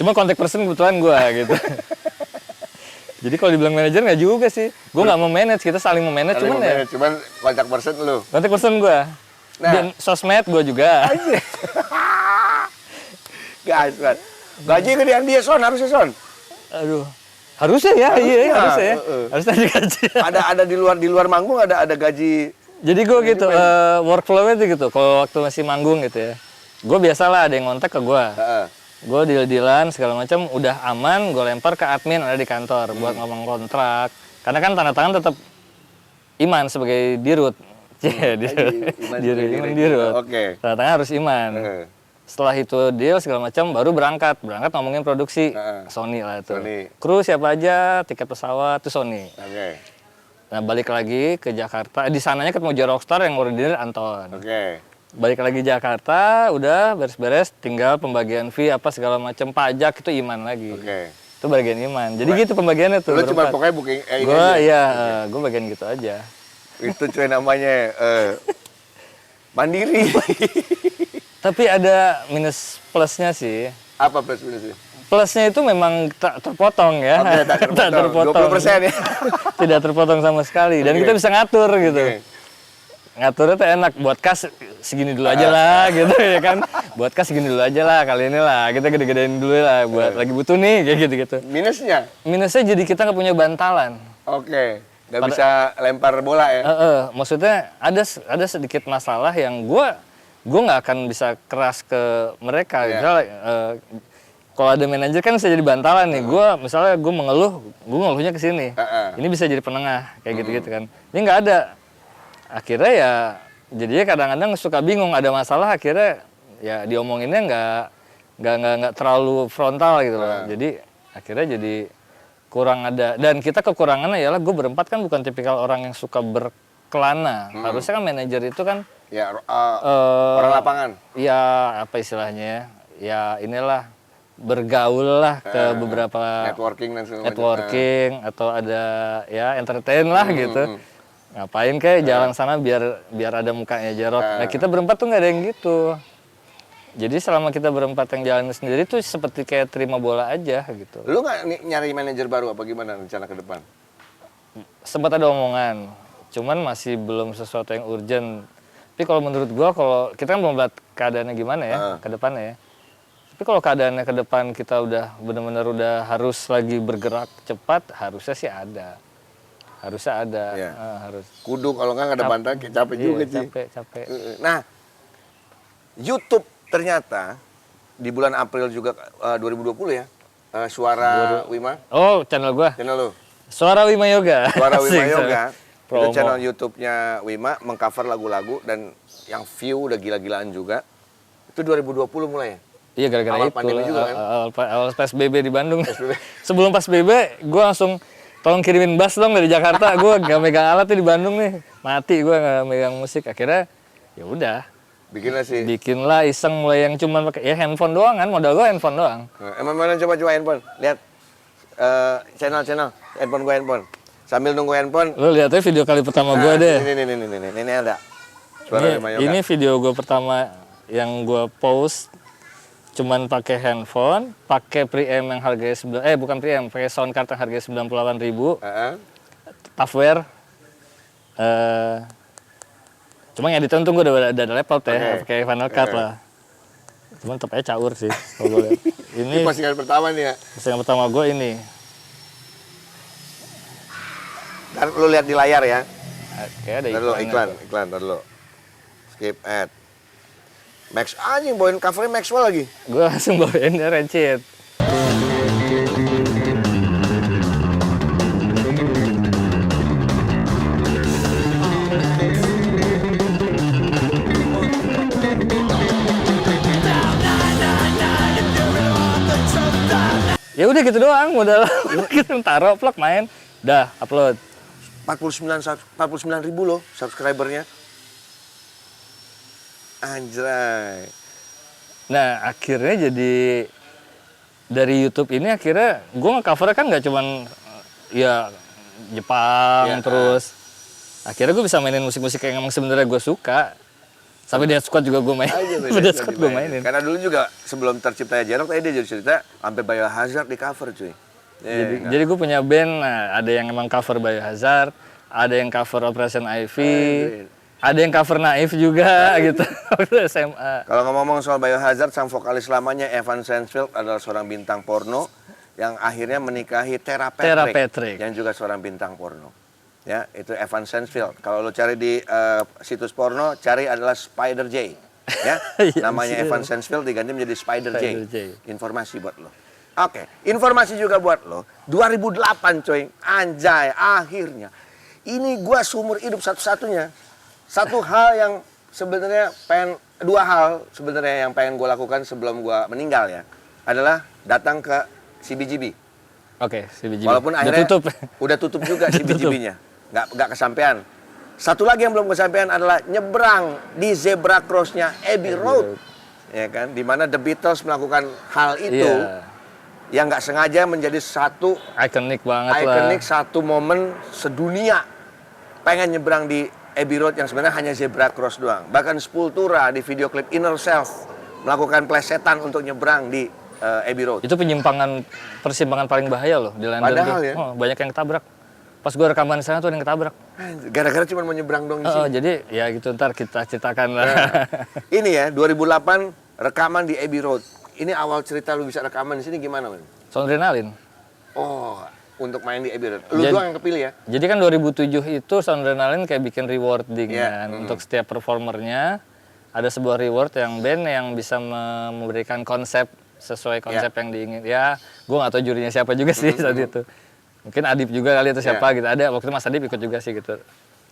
Cuma contact person kebetulan gue gitu. Jadi kalau dibilang manajer nggak juga sih. Gue nggak mau manage, kita saling memanage cuman contact person lu. Contact person gue. Dan sosmed gue juga. Guys, gaji gedean dia harusnya Son. Aduh. Harusnya ya, iya harusnya ya. Harusnya ada gaji. Ada di luar manggung ada gaji. Jadi gue gitu, workflow-nya tuh gitu, kalau waktu masih manggung gitu ya. Gue biasalah ada yang ngontak ke gue. Gue deal-dealan segala macam udah aman, gue lempar ke admin ada di kantor buat ngomong kontrak. Karena kan tanda tangan tetap Iman sebagai dirut. Iman dirut. Tanda tangan harus Iman. Setelah itu deal segala macam baru berangkat ngomongin produksi Sony lah itu. Kru siapa aja, tiket pesawat itu Sony. Nah balik lagi ke Jakarta, di sananya ketemu Jeroxstar yang order Anton. Balik lagi Jakarta, udah beres-beres, tinggal pembagian fee apa segala macam pajak itu Iman lagi. Itu bagian Iman. Jadi gitu pembagiannya tuh. Lu cuma pokoknya booking gue bagian gitu aja. Itu cuy namanya mandiri. Tapi ada minus plusnya sih. Apa plus minusnya? Plusnya itu memang tak terpotong ya. Tak terpotong. 20% ya. Tidak terpotong sama sekali. Dan kita bisa ngatur gitu. Ngaturnya tuh enak. Buat kas segini dulu aja lah gitu ya kan. Buat kas segini dulu aja lah kali ini lah. Kita gede-gedein dulu lah. Buat lagi butuh nih kayak gitu-gitu. Minusnya? Minusnya jadi kita nggak punya bantalan. Nggak bisa lempar bola ya? Maksudnya ada sedikit masalah yang gue nggak akan bisa keras ke mereka. Misalnya kalau ada manajer kan bisa jadi bantalan nih. Misalnya gue ngeluhnya ke sini. Ini bisa jadi penengah kayak gitu-gitu kan. Ini nggak ada. Akhirnya ya jadinya kadang-kadang suka bingung ada masalah akhirnya ya diomonginnya nggak terlalu frontal gitu loh. Jadi akhirnya jadi kurang ada. Dan kita kekurangannya ialah gue berempat kan bukan tipikal orang yang suka berkelana. Harusnya kan manajer itu kan Ya, orang lapangan. ya apa istilahnya ya, ya inilah bergaul lah ke beberapa Networking dan segala macam. networking atau ada ya entertain lah gitu. Ngapain kayak jalan sana biar ada mukanya Jarot. Nah kita berempat tuh nggak ada yang gitu. Jadi selama kita berempat yang jalan sendiri tuh seperti kayak terima bola aja gitu. Lu nggak nyari manajer baru apa gimana rencana ke depan? Sempat ada omongan, cuman masih belum sesuatu yang urgent. Tapi kalau menurut gua, kalau kita kan belum lihat keadaannya gimana ya ke depannya ya. Tapi kalau keadaannya ke depan kita udah benar-benar udah harus lagi bergerak cepat, harusnya sih ada. Harusnya ada. Iya. Harus. Kudu kalau nggak ada bantai capek juga sih. Capek. Nah, YouTube ternyata di bulan April juga 2020 ya, Suara Wima, Oh, channel gua. channel lu. Suara Wima Yoga. Suara Wima Asik, Yoga. Itu Promo. channel YouTube-nya Wima mengcover lagu-lagu dan yang view udah gila-gilaan juga. Itu 2020 mulai ya? Iya gara-gara Awal itu. pandemi juga kan? Awal PSBB di Bandung. Sebelum PSBB, gue langsung tolong kirimin bass dong dari Jakarta. Gue gak megang alat nih di Bandung nih. Mati gue gak megang musik. Akhirnya ya udah. Bikinlah sih. Bikinlah iseng mulai yang cuman pakai ya handphone doang kan. Modal gue handphone doang. Emang mana coba handphone? Lihat channel handphone gue handphone. Sambil nunggu handphone. Lu lihat aja video kali pertama gue deh. Ini ada. Suara Wima Yoga. Ini video gue pertama yang gue post cuman pakai handphone, pakai preamp yang harganya bukan preamp, pakai sound card yang harganya 98.000. Software. Cuma ngedit untung gue udah ada laptop ya, pakai Final Cut lah. Cuman tetap aja caur sih kalau gue lihat. Ini postingan pertama nih ya. Postingan pertama gue ini. Ntar lu lihat di layar ya. Kayak ada Ntar dulu iklan, ntar dulu. Skip ad. Max anjing bawain covernya Maxwell lagi. Gue langsung bawain Rancid. Ya udah gitu doang, modal kita taruh vlog main, dah upload. 49 ribu loh subscribernya. Anjay. Nah akhirnya jadi dari YouTube ini akhirnya gue nge-cover kan nggak cuman ya Jepang terus. Akhirnya gue bisa mainin musik-musik yang emang sebenarnya gue suka. Sampai Dead Squad juga gue main. Dead Squad gue mainin. Karena dulu juga sebelum terciptanya Jarot, tadi dia jadi cerita sampai Biohazard di cover cuy. Jadi gue punya band, nah, ada yang emang cover Biohazard, ada yang cover Operation Ivy, ada yang cover Naif juga gitu waktu SMA. Kalau ngomong soal Biohazard, sang vokalis lamanya Evan Sensfield adalah seorang bintang porno yang akhirnya menikahi Tara Patrick yang juga seorang bintang porno. Ya, itu Evan Sensfield. Kalau lo cari di situs porno, cari adalah Spider J. Ya, namanya Evan Sensfield diganti menjadi Spider J. Informasi buat lo. Oke, informasi juga buat lo. 2008 coy, anjay, akhirnya. Ini gua seumur hidup satu-satunya. Satu hal yang sebenarnya dua hal sebenarnya yang pengen gua lakukan sebelum gua meninggal ya, adalah datang ke CBGB. Oke, CBGB. Walaupun akhirnya udah tutup juga CBGB-nya. Nggak kesampean. Satu lagi yang belum kesampean adalah nyebrang di zebra cross-nya Abbey Road. Ya kan, di mana The Beatles melakukan hal itu yang nggak sengaja menjadi satu ikonik banget lah. Satu momen sedunia pengen nyebrang di Abbey Road yang sebenarnya hanya zebra cross doang. Bahkan Sepultura di video klip Inner Self melakukan plesetan untuk nyebrang di Abbey Road. Itu persimpangan paling bahaya loh di London. Padahal tuh. Ya. Oh, banyak yang ketabrak. Pas gue rekaman di sana tuh ada yang ketabrak. Gara-gara cuma mau nyebrang dong di sini. Jadi ya gitu ntar kita ceritakan lah. Ini ya 2008 rekaman di Abbey Road. Ini awal cerita lu bisa rekaman di sini gimana, Man? Soundrenalin. Oh, untuk main di Abbey Road. Lu doang yang kepilih ya? Jadi kan 2007 itu Soundrenalin kayak bikin rewarding kan. Untuk setiap performernya ada sebuah reward yang band yang bisa memberikan konsep sesuai konsep yang diingin. Ya, gue nggak tahu jurinya siapa juga sih saat itu. Mungkin Adip juga kali atau siapa gitu. Ada waktu itu Mas Adip ikut juga sih gitu.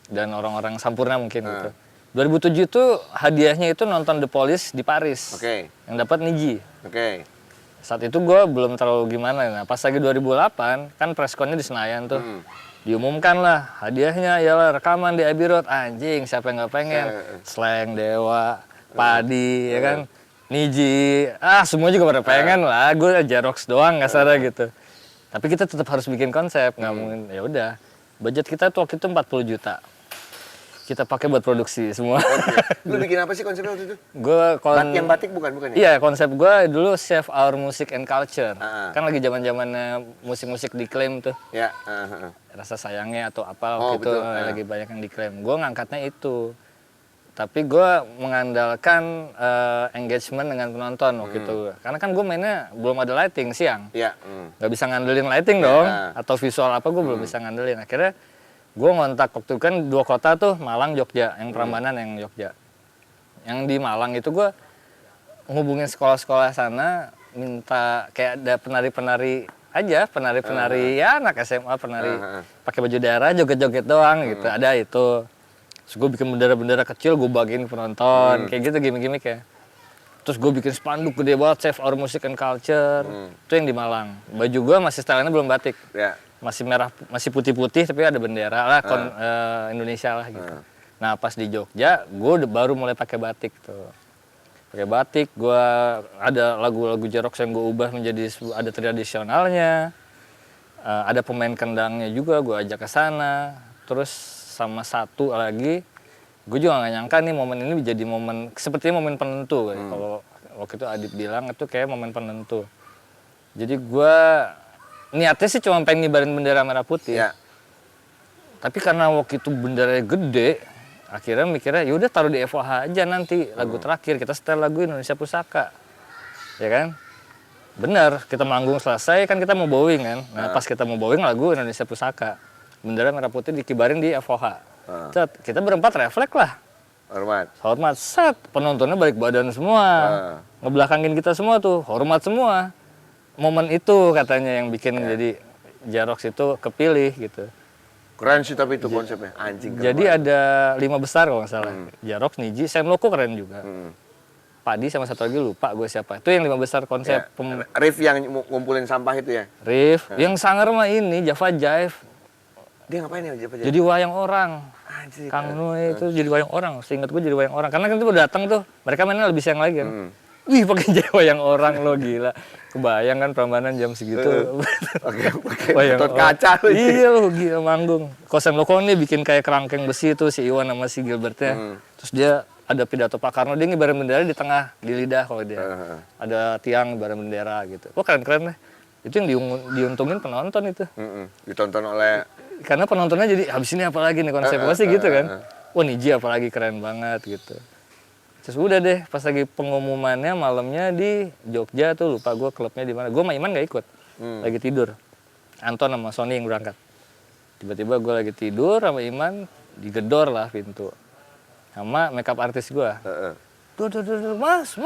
Dan orang-orang Sampurna mungkin gitu. 2007 itu hadiahnya itu nonton The Police di Paris. Yang dapat Niji. Saat itu gue belum terlalu gimana. Nah pas lagi 2008 kan preskonnya di Senayan tuh. Diumumkan lah hadiahnya ialah rekaman di Abbey Road. Anjing siapa yang nggak pengen. Slang, Dewa, Padi ya kan. Niji, semua juga pada pengen lah. Gue Jerox doang kasarnya gitu. Tapi kita tetap harus bikin konsep, nggak mungkin. Ya udah, budget kita tuh waktu itu 40 juta. Kita pakai buat produksi semua. Okay. Lu bikin apa sih konsepnya waktu itu? Gue yang batik bukan ya? Iya, konsep gue dulu Save Our Music and Culture. Kan lagi zaman-zamannya musik-musik diklaim tuh. Ya. Rasa sayangnya atau apa gitu lagi banyak yang diklaim. Gue ngangkatnya itu. Tapi gue mengandalkan engagement dengan penonton waktu itu. Karena kan gue mainnya belum ada lighting siang. Iya. Nggak bisa ngandelin lighting dong. Atau visual apa gue belum bisa ngandelin. Akhirnya gue ngontak waktu kan 2 kota tuh, Malang, Jogja. Yang Prambanan, yang Jogja. Yang di Malang itu gue ngehubungin sekolah-sekolah sana. Minta kayak ada penari-penari aja. Penari-penari ya anak SMA, penari. Pakai baju daerah, joget-joget doang gitu. Ada itu. Terus gue bikin bendera-bendera kecil, gue bagiin penonton. Kayak gitu gimmick-gimmick ya. Terus gue bikin spanduk gede banget, Save Our Music and Culture. Itu yang di Malang. Baju gue masih stylenya belum batik. Ya. Masih merah, masih putih-putih tapi ada bendera lah, Indonesia lah gitu. Nah pas di Jogja, gue baru mulai pakai batik tuh. Pakai batik, gue ada lagu-lagu Jerox yang gue ubah menjadi ada tradisionalnya. Ada pemain kendangnya juga, gue ajak ke sana. Terus sama satu lagi, gue juga nggak nyangka nih momen ini jadi momen, sepertinya momen penentu. Kalau waktu itu Adit bilang itu kayak momen penentu. Jadi gue niatnya sih cuma pengen ngibarin bendera merah putih. Ya. Tapi karena waktu itu benderanya gede, akhirnya mikirnya yaudah taruh di FOH aja nanti lagu terakhir kita setel lagu Indonesia Pusaka, ya kan? Bener, kita manggung selesai kan kita mau bowing kan. Nah pas kita mau bowing lagu Indonesia Pusaka, bendera merah putih dikibarin di FOH. Set, kita berempat refleks lah. Hormat. Set, penontonnya balik badan semua, ngebelakangin kita semua tuh, hormat semua. Momen itu katanya yang bikin jadi Jerox itu kepilih gitu. Keren sih tapi itu konsepnya, anjing. Jadi ada 5 besar kalau nggak salah. Jerox, Niji, Sam Loco keren juga. Padi sama satu lagi lupa gue siapa. Itu yang 5 besar konsep. Riff yang ngumpulin sampah itu ya? Riff. Yang sangar mah ini Java Jive. Dia ngapain ya Java Jive? Jadi wayang orang. Anjir, Kang Nui itu jadi wayang orang. Seingat gue jadi wayang orang. Karena kan itu udah datang tuh. Mereka mainnya lebih siang lagi kan. Wih pakai wayang orang lo gila. Kebayang kan Prambanan jam segitu. Pakai betot kaca lo. Iya lo gila manggung. Kosan Loko nih bikin kayak kerangkeng besi tuh si Iwan sama si Gilbertnya. Terus dia ada pidato Pak Karno, dia ngibarin bendera di tengah, di lidah kalau dia. Ada tiang ngibarin bendera gitu. Wah keren-keren deh. Itu yang diuntungin penonton itu. Ditonton oleh... Karena penontonnya jadi habis ini apa lagi nih konsep pasti gitu kan. Wah Niji apalagi keren banget gitu. Terus udah deh, pas lagi pengumumannya malamnya di Jogja tuh, lupa gue klubnya di mana. Gue sama Iman gak ikut, lagi tidur. Anton sama Sony yang berangkat. Tiba-tiba gue lagi tidur sama Iman, digedor lah pintu. Sama makeup artis gue. Duh, mas,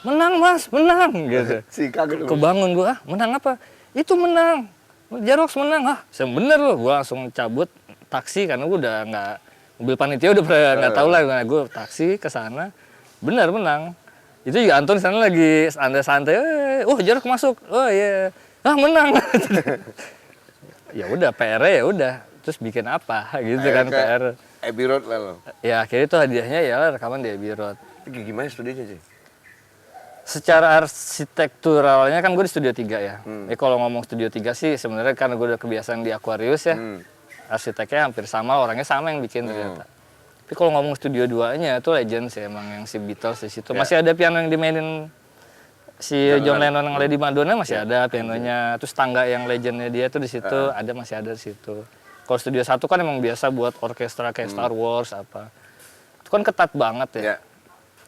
menang mas, menang gitu. Kebangun gue, menang apa? Itu menang, Jerox menang. Saya bener loh, gue langsung cabut taksi karena gue udah nggak, mobil panitia udah pernah nggak tahu lah, gue taksi ke sana, bener menang. Itu juga Anton sana lagi santai-santai, Jerox masuk, oh iya, menang. Ya udah PR-nya ya udah, terus bikin apa gitu kan PR. Abbey Road lah lo. Ya akhirnya itu hadiahnya ya rekaman di Abbey Road. Itu gimana studinya sih? Secara arsitekturalnya kan gue di Studio 3 ya. Kalau ngomong Studio 3 sih sebenarnya karena gue udah kebiasaan di Aquarius ya. Arsiteknya hampir sama, orangnya sama yang bikin ternyata. Tapi kalau ngomong Studio 2-nya itu legend sih emang yang si Beatles di situ. Masih ada piano yang dimainin si John Lennon yang Lady Madonna masih ada pianonya. Terus tangga yang legendnya dia tuh di situ masih ada di situ. Kalau Studio 1 kan emang biasa buat orkestra kayak Star Wars apa. Itu kan ketat banget ya.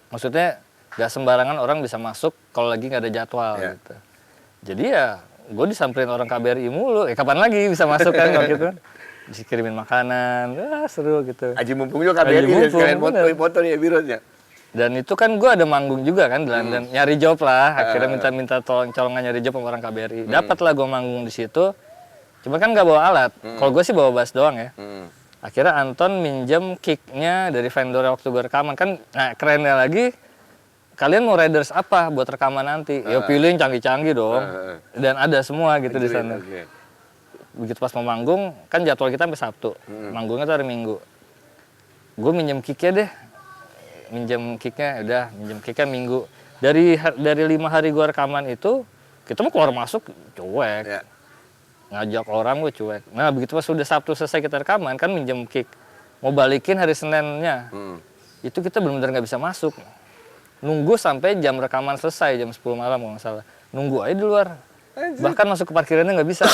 Maksudnya gak sembarangan orang bisa masuk kalau lagi nggak ada jadwal gitu. Jadi ya gue disamperin orang KBRI mulu. Kapan lagi bisa masuk kan kalau gitu. Dikirimin makanan, seru gitu. Aji mumpung juga KBRI sekalian foto di Abbey Road ya. Dan itu kan gue ada manggung juga kan di London. Nyari job lah. Akhirnya minta colongan nyari job sama orang KBRI. Dapat lah gue manggung di situ. Cuma kan nggak bawa alat. Kalau gue sih bawa bass doang ya. Akhirnya Anton minjem kicknya dari vendor waktu gue rekaman kan. Nah kerennya lagi kalian mau riders apa buat rekaman nanti? Ya pilih yang canggih-canggih dong. Dan ada semua gitu di sana. Begitu pas mau manggung, kan jadwal kita sampai Sabtu. Manggungnya tuh hari Minggu. Gue minjem kicknya deh. Minjem kicknya Minggu. Dari 5 hari gue rekaman itu, kita mau keluar masuk cuek. Ya. Ngajak orang gue cuek. Nah begitu pas udah Sabtu selesai kita rekaman, kan minjem kick. Mau balikin hari Seninnya. Itu kita benar-benar nggak bisa masuk. Nunggu sampai jam rekaman selesai, jam 10 malam kalau nggak salah. Nunggu aja di luar. Bahkan masuk ke parkirannya nggak bisa.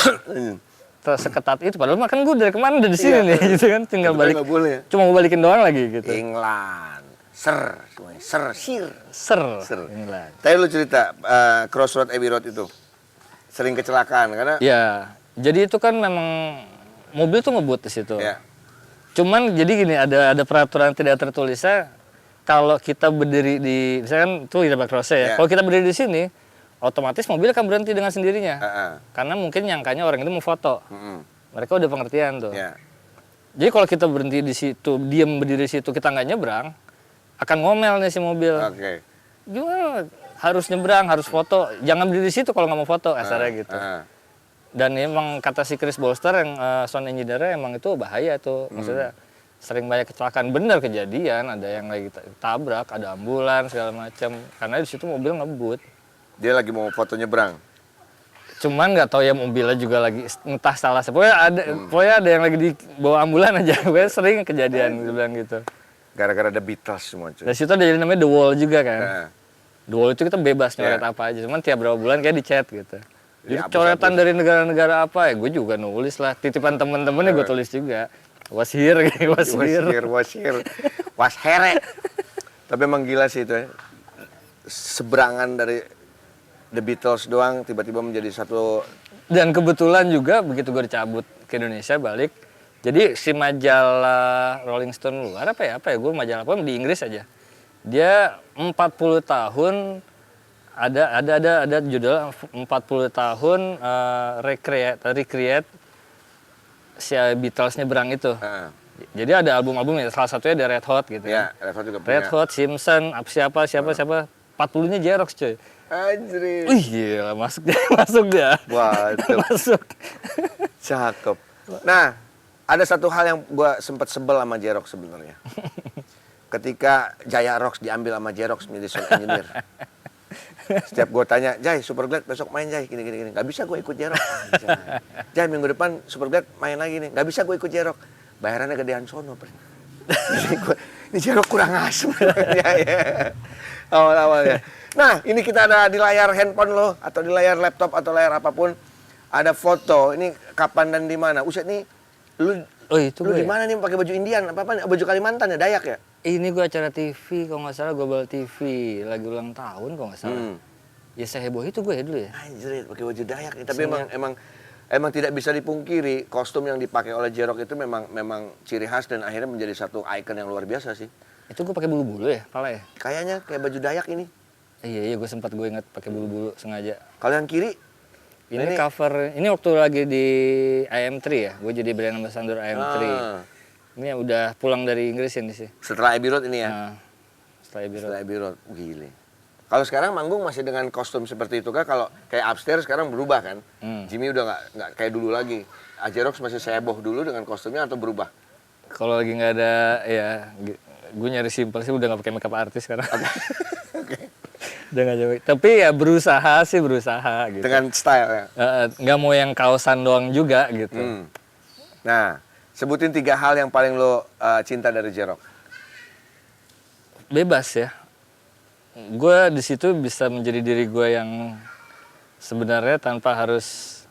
Seketat itu. Padahal kan gue dari kemarin udah di sini nih, gitu kan. Tinggal balik. Cuma mau balikin doang lagi gitu. England. Ser. England. Tadi lu cerita Crossroad Abbey Road itu sering kecelakaan karena Ya, jadi itu kan memang mobil tuh ngebut di situ. ya. Cuman jadi gini, ada peraturan tidak tertulisnya. Kalau kita berdiri di, misalkan tuh di cross ya. Kalau kita berdiri di sini, otomatis mobil akan berhenti dengan sendirinya. Karena mungkin nyangkanya orang itu mau foto. Mereka udah pengertian tuh. Ya. Jadi kalau kita berhenti di situ, diam berdiri di situ, kita nggak nyebrang, akan ngomel nih si mobil. Oke. Gimana? Harus nyebrang, harus foto. Jangan berdiri di situ kalau nggak mau foto, kasarnya gitu. Dan emang kata si Chris Bolster yang sound engineer-nya emang itu bahaya tuh. Maksudnya sering banyak kecelakaan, bener kejadian, ada yang lagi tabrak, ada ambulans segala macam. Karena di situ mobil ngebut. Dia lagi mau foto nyebrang. Cuman nggak tahu ya mobilnya juga lagi entah salah. Pokoknya ada yang lagi dibawa ambulan aja. Gue sering kejadian bilang gitu. Gara-gara ada Beatles semua cuy. Dari situ ada jadi namanya The Wall juga kan. The Wall itu kita bebas nyoret apa aja. Cuman tiap berapa bulan kayak dicat gitu. Jadi coretan dari negara-negara apa ya, gue juga nulis lah. Titipan temen-temennya gue tulis juga. Was here. Tapi emang gila sih itu ya. Seberangan dari The Beatles doang tiba-tiba menjadi satu. Dan kebetulan juga begitu gue dicabut ke Indonesia balik. Jadi si majalah Rolling Stone luar apa ya gue majalah apa di Inggris aja. Dia 40 tahun ada judul 40 tahun recreate si Beatles nyebrang itu. Jadi ada album-albumnya, salah satunya ada Red Hot gitu. Ya, Red Hot juga punya. Red Hot, Simpson, siapa. 40-nya Xerox cuy. Anjir. Wih gila, masuk dia. Wah, itu. Masuk. Cakep. Nah, ada satu hal yang gua sempat sebel sama Xerox sebenarnya. Ketika Jaya Rocks diambil sama Xerox menjadi sound engineer. Setiap gue tanya, Jai, Superglad besok main Jai, gini. Gak bisa gue ikut Xerox. Jai, minggu depan Superglad main lagi nih. Gak bisa gue ikut Xerox. Bayarannya gedean sono. Ini Xerox kurang asem. ya. Awal-awalnya. Nah, ini kita ada di layar handphone lo, atau di layar laptop, atau layar apapun. Ada foto, ini kapan dan di mana. Uset nih, lu di mana nih pakai baju Indian? Apa baju Kalimantan ya, Dayak ya? Ini gue acara TV, kalau nggak salah Global TV, lagi ulang tahun kalau nggak salah. Ya seheboh itu gue ya dulu ya. Anjir, pakai baju Dayak nih. Tapi emang tidak bisa dipungkiri, kostum yang dipakai oleh Xerox itu memang ciri khas dan akhirnya menjadi satu ikon yang luar biasa sih. Itu gue pakai bulu-bulu ya, pala ya? Kayaknya kayak baju Dayak ini. Iya, gue ingat pakai bulu-bulu sengaja. Kalau yang kiri? Ini cover, ini waktu lagi di IM3 ya, gue jadi brand ambassador IM3. Ini udah pulang dari Inggris ini sih. Setelah Abbey Road ini ya? Nah, setelah Abbey Road. Gile. Kalau sekarang manggung masih dengan kostum seperti itu kah? Kalau kayak Upstairs sekarang berubah kan? Jimmy udah nggak kayak dulu lagi. Xerox masih seheboh dulu dengan kostumnya atau berubah? Kalau lagi nggak ada, ya gue nyari simpel sih, udah nggak pakai makeup artis sekarang. Oke. Udah nggak coba. Tapi ya berusaha gitu. Dengan style ya? Nggak mau yang kaosan doang juga gitu. Nah, sebutin 3 hal yang paling lo cinta dari Xerox. Bebas ya. Gue di situ bisa menjadi diri gue yang sebenarnya tanpa harus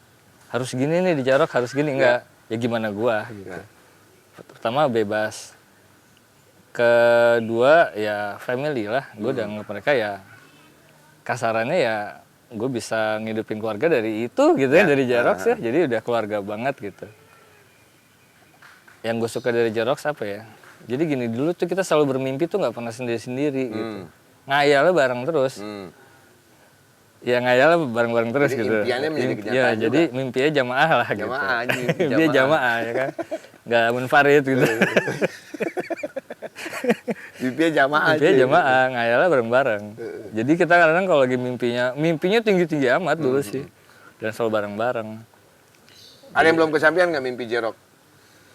gini nih di Xerox, harus gini enggak. Ya gimana gue gitu. Pertama bebas. Kedua ya family lah. Gue udah anggap mereka ya kasarannya ya gue bisa ngidupin keluarga dari itu gitu ya, dari Xerox ya. Jadi udah keluarga banget gitu. Yang gue suka dari Xerox apa ya? Jadi gini, dulu tuh kita selalu bermimpi tuh nggak pernah sendiri-sendiri gitu. Ngayalnya bareng terus. Ya ngayalnya bareng-bareng terus jadi gitu. Impiannya menjadi kenyataan ya, juga. jadi mimpinya jamaah lah gitu. Dia jamaah ya kan. Nggak munfarid gitu. Mimpinya jamaah. Mimpinya jamaah, ngayalnya bareng-bareng. Jadi kita kadang kalau lagi mimpinya tinggi-tinggi amat dulu sih. Dan selalu bareng-bareng. Ada yang belum kesampaian nggak mimpi J-Rock?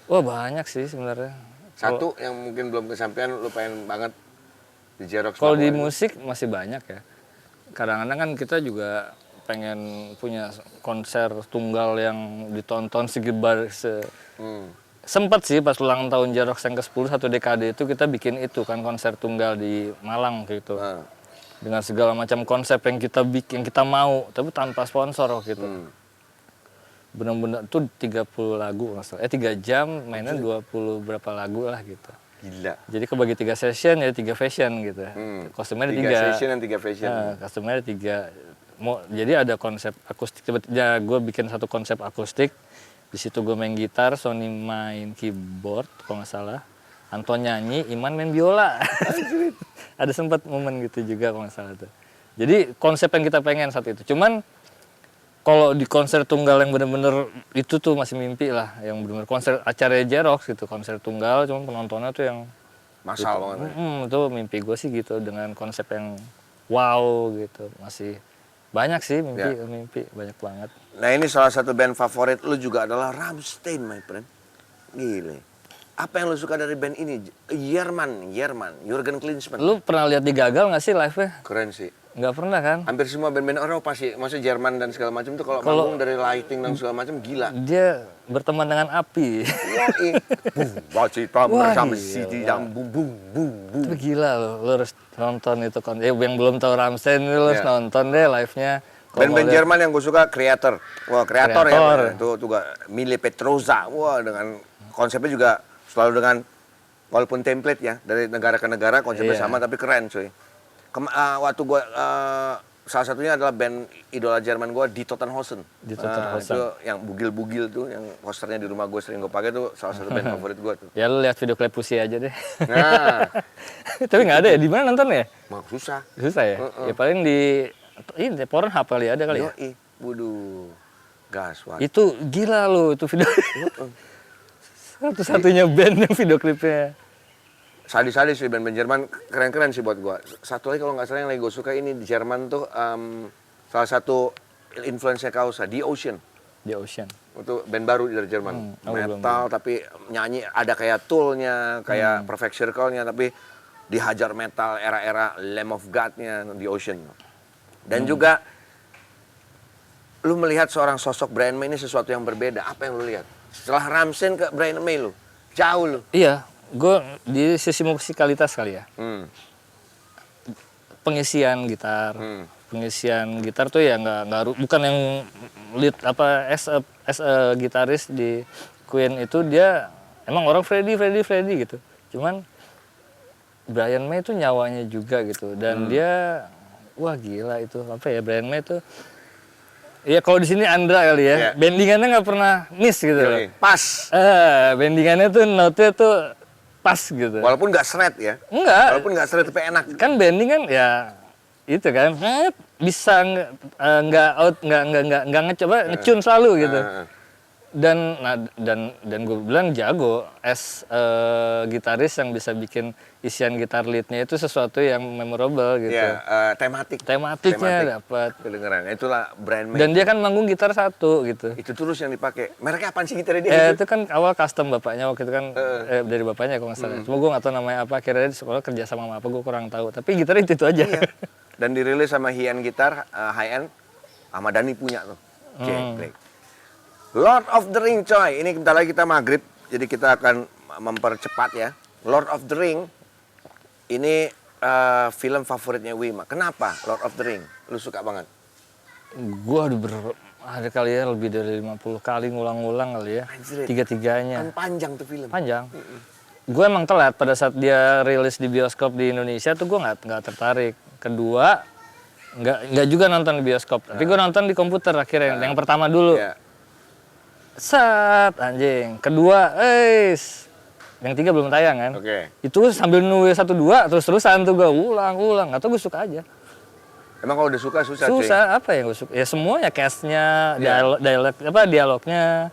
Wah banyak sih sebenarnya. Satu yang mungkin belum kesampaian, lu pengen banget di J-Rock. Kalau di musik masih banyak ya. Kadang-kadang kan kita juga pengen punya konser tunggal yang ditonton segibar Sempat sih pas ulang tahun J-Rock yang ke-10 satu dekade itu kita bikin itu kan konser tunggal di Malang gitu. Dengan segala macam konsep yang kita bikin, kita mau, tapi tanpa sponsor gitu. Benar-benar tuh 30 lagu masalah. 3 jam mainnya 20 berapa lagu lah gitu. Gila. Jadi kebagi 3 session ya 3 fashion gitu. Kostumnya ada 3 session dan 3 fashion. Kostumnya ada 3. Jadi ada konsep akustik. Ya gue bikin satu konsep akustik. Di situ gue main gitar, Sony main keyboard kalau nggak salah. Anton nyanyi, Iman main biola. Ada sempat momen gitu juga kalau nggak salah tuh. Jadi konsep yang kita pengen saat itu. Cuman kalau di konser tunggal yang bener-bener itu tuh masih mimpi lah, yang bener-bener konser acara J-Rock gitu, konser tunggal, cuman penontonnya tuh yang massal gitu. banget. Itu mimpi gue sih gitu, dengan konsep yang wow gitu, masih banyak sih mimpi banyak banget. Nah ini salah satu band favorit lu juga adalah Rammstein, my friend. Gile. Apa yang lu suka dari band ini? Jurgen Klinsmann. Lu pernah lihat di Gagal nggak sih live-nya? Keren sih. Nggak pernah kan? Hampir semua band-band Eropa sih, maksudnya Jerman dan segala macam tuh kalau manggung dari lighting dan segala macam gila. Dia berteman dengan api. Itu gila loh, lu harus nonton itu kan. Yang belum tahu Rammstein lu harus nonton deh live-nya. Band-band Jerman yang gue suka Kreator. Wah, Kreator ya. Itu juga Mille Petroza. Wah, dengan konsepnya juga selalu dengan walaupun template ya dari negara ke negara konsepnya sama tapi keren cuy. Waktu gue salah satunya adalah band idola Jerman gue Die Totenhausen. Itu yang bugil-bugil tuh, yang posternya di rumah gue sering gue pakai tuh salah satu band favorit gue tuh. Ya lu lihat video klip Pussy aja deh. Nah, tapi nggak ada ya, di mana nonton ya? Susah. Susah ya. Ya paling di ini Pornhub kali ada kali ya. Waduh, gas banget. Itu gila loh itu video. Satu-satunya band yang video klipnya. Sadis-sadis sih band-band Jerman, keren-keren sih buat gua. Satu lagi kalau nggak salah yang lagi gue suka ini di Jerman tuh salah satu influence-nya Kausa, The Ocean. The Ocean. Itu band baru dari Jerman. Metal tapi nyanyi ada kayak Tool-nya, kayak Perfect Circle-nya tapi dihajar metal era-era Lamb of God-nya The Ocean. Dan juga lu melihat seorang sosok Brian May ini sesuatu yang berbeda. Apa yang lu lihat? Setelah Rammstein ke Brian May lu, jauh lu. Iya. Gue di sisi musikalitas kali ya. Pengisian gitar tuh ya bukan yang lead apa as a gitaris di Queen itu dia emang orang Freddie gitu. Cuman Brian May itu nyawanya juga gitu dan dia wah gila itu apa ya Brian May itu ya kalau di sini Andra kali ya. Bendingannya nggak pernah miss gitu. Pas. Bendingannya tuh note-nya tuh pas gitu. Walaupun nggak seret ya. Enggak. Walaupun nggak seret tapi enak. Kan bending kan ya itu kan bisa nggak ngecun selalu gitu. Dan gue bilang jago gitaris yang bisa bikin isian gitar leadnya itu sesuatu yang memorable gitu. Ya, tematiknya dapat. Kedengeran. Itulah Brian May. Dan dia kan manggung gitar satu gitu. Itu terus yang dipakai. Mereknya apaan sih gitarnya dia? Itu kan awal custom bapaknya waktu itu kan dari bapaknya kalau nggak salah. Cuma gue nggak tahu namanya apa. Akhirnya di sekolah kerja sama apa gue kurang tahu. Tapi gitarnya itu aja. Iya. Dan dirilis sama High-End Gitar, High-End, Ahmad Dhani punya tuh. Lord of the Ring coy, ini bentar lagi kita maghrib, jadi kita akan mempercepat ya. Lord of the Ring, ini film favoritnya Wima. Kenapa Lord of the Ring? Lu suka banget? Gua ada kali ya lebih dari 50 kali ngulang-ngulang kali ya. Tiga-tiganya. Kan panjang tuh film. Panjang. Gue emang telat pada saat dia rilis di bioskop di Indonesia tuh gue nggak tertarik. Kedua, nggak juga nonton di bioskop, tapi gue nonton di komputer akhirnya yang pertama dulu. Set anjing. Kedua, yang tiga belum tayang kan. Itu sambil nunggu 1, 2 terus-terusan tuh gue ulang. Atau gue suka aja. Emang kalau udah suka susah cuy? Susah, apa yang gue suka? Ya semuanya, cast-nya, dialognya,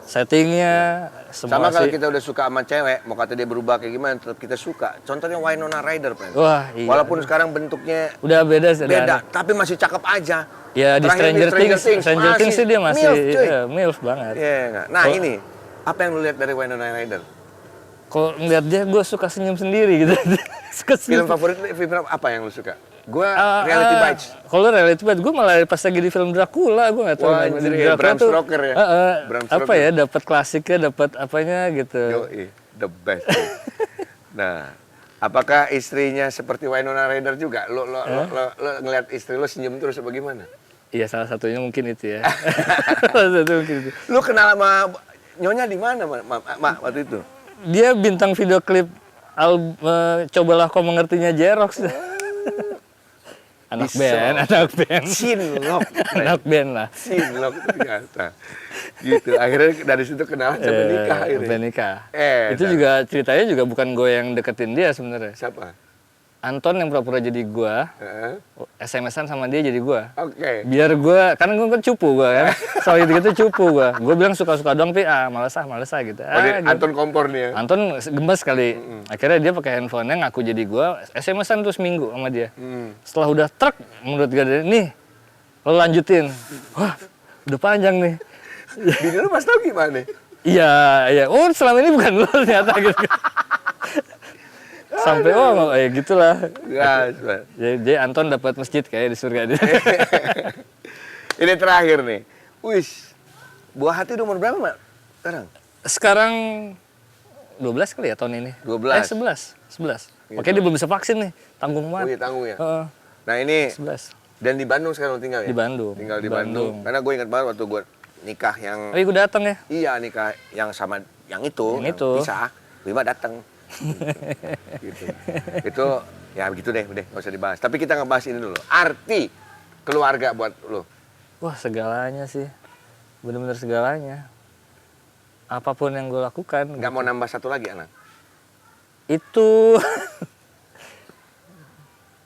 settingnya, Sama semua kalau sih. kita udah suka sama cewek, mau kata dia berubah kayak gimana, tetap kita suka. Contohnya Winona Ryder, Pen. Wah, iya. Walaupun sekarang bentuknya Udah beda sih. beda, tapi masih cakep aja. Ya di Terakhir Stranger Things sih dia masih MILF, cuy. MILF banget. Iya, nggak? Nah ini, apa yang lu lihat dari Winona Ryder? Kalau ngeliat dia, gue suka senyum sendiri gitu. Suka Film senyum. favorit lu, film apa yang lu suka? Gua Reality Bites. Kalau Reality Bites, gue malah pas lagi di film Dracula, gue nggak tahu. Wah, di jadi Dracula Bram tuh, Stoker ya? Bram apa Stoker. ya, dapat klasiknya, dapat apanya gitu. Yoi, the best. Nah, apakah istrinya seperti Winona Ryder juga? Lo ngeliat istri lo senyum terus apa gimana? Iya, salah satunya mungkin itu ya. Salah satu mungkin itu. Lu kenal sama Nyonya di mana, Mak, waktu itu? Dia bintang video klip Cobalah Kau Mengertinya Jerox. Anak band. Cinlok. Anak band lah. Cinlok ternyata. Gitu, akhirnya dari situ kenalan sampai nikah akhirnya. Sampai nikah. Nah. Itu juga ceritanya juga bukan gue yang deketin dia sebenarnya. Siapa? Anton yang pura-pura jadi gue, Heeh. SMS-an sama dia jadi gue. Oke. Biar gue, karena gue kan cupu gue kan, soal gitu-gitu cupu gue. Gue bilang suka-suka doang, tapi males ah gitu. Oh, dia Gitu. Anton kompor nih ya? Anton gemes kali. Akhirnya dia pakai handphonenya ngaku jadi gue, SMS-an tuh seminggu sama dia. Setelah udah truk, menurut gue, nih, lo lanjutin. Wah, udah panjang nih. Bini lu pas tau gimana? Iya. Oh, selama ini bukan lo ternyata gitu. Sampai gitulah. Gas, Pak. Jadi Anton dapat masjid kayak di surga dia. Ini terakhir nih. Wis, buah hati udah umur berapa, Mak? Sekarang? Sekarang 12 kali ya tahun ini. 12. 11. Makanya dia belum bisa vaksin nih. Tanggung Oh banget. iya, tanggung ya? Heeh, Nah ini, 11. dan di Bandung sekarang lu tinggal ya? Di Bandung. Tinggal di Di Bandung. Bandung. Karena gue ingat banget waktu gue nikah yang... Oh, gue datang ya. Iya, nikah yang sama yang itu. Yang itu. Pisah. Wima datang. Gitu. Itu, ya begitu deh, udah nggak usah dibahas. Tapi kita ngebahas ini dulu. Arti keluarga buat lo. Wah, segalanya sih. Bener-bener segalanya. Apapun yang gue lakukan. Nggak mau nambah satu lagi anak? Itu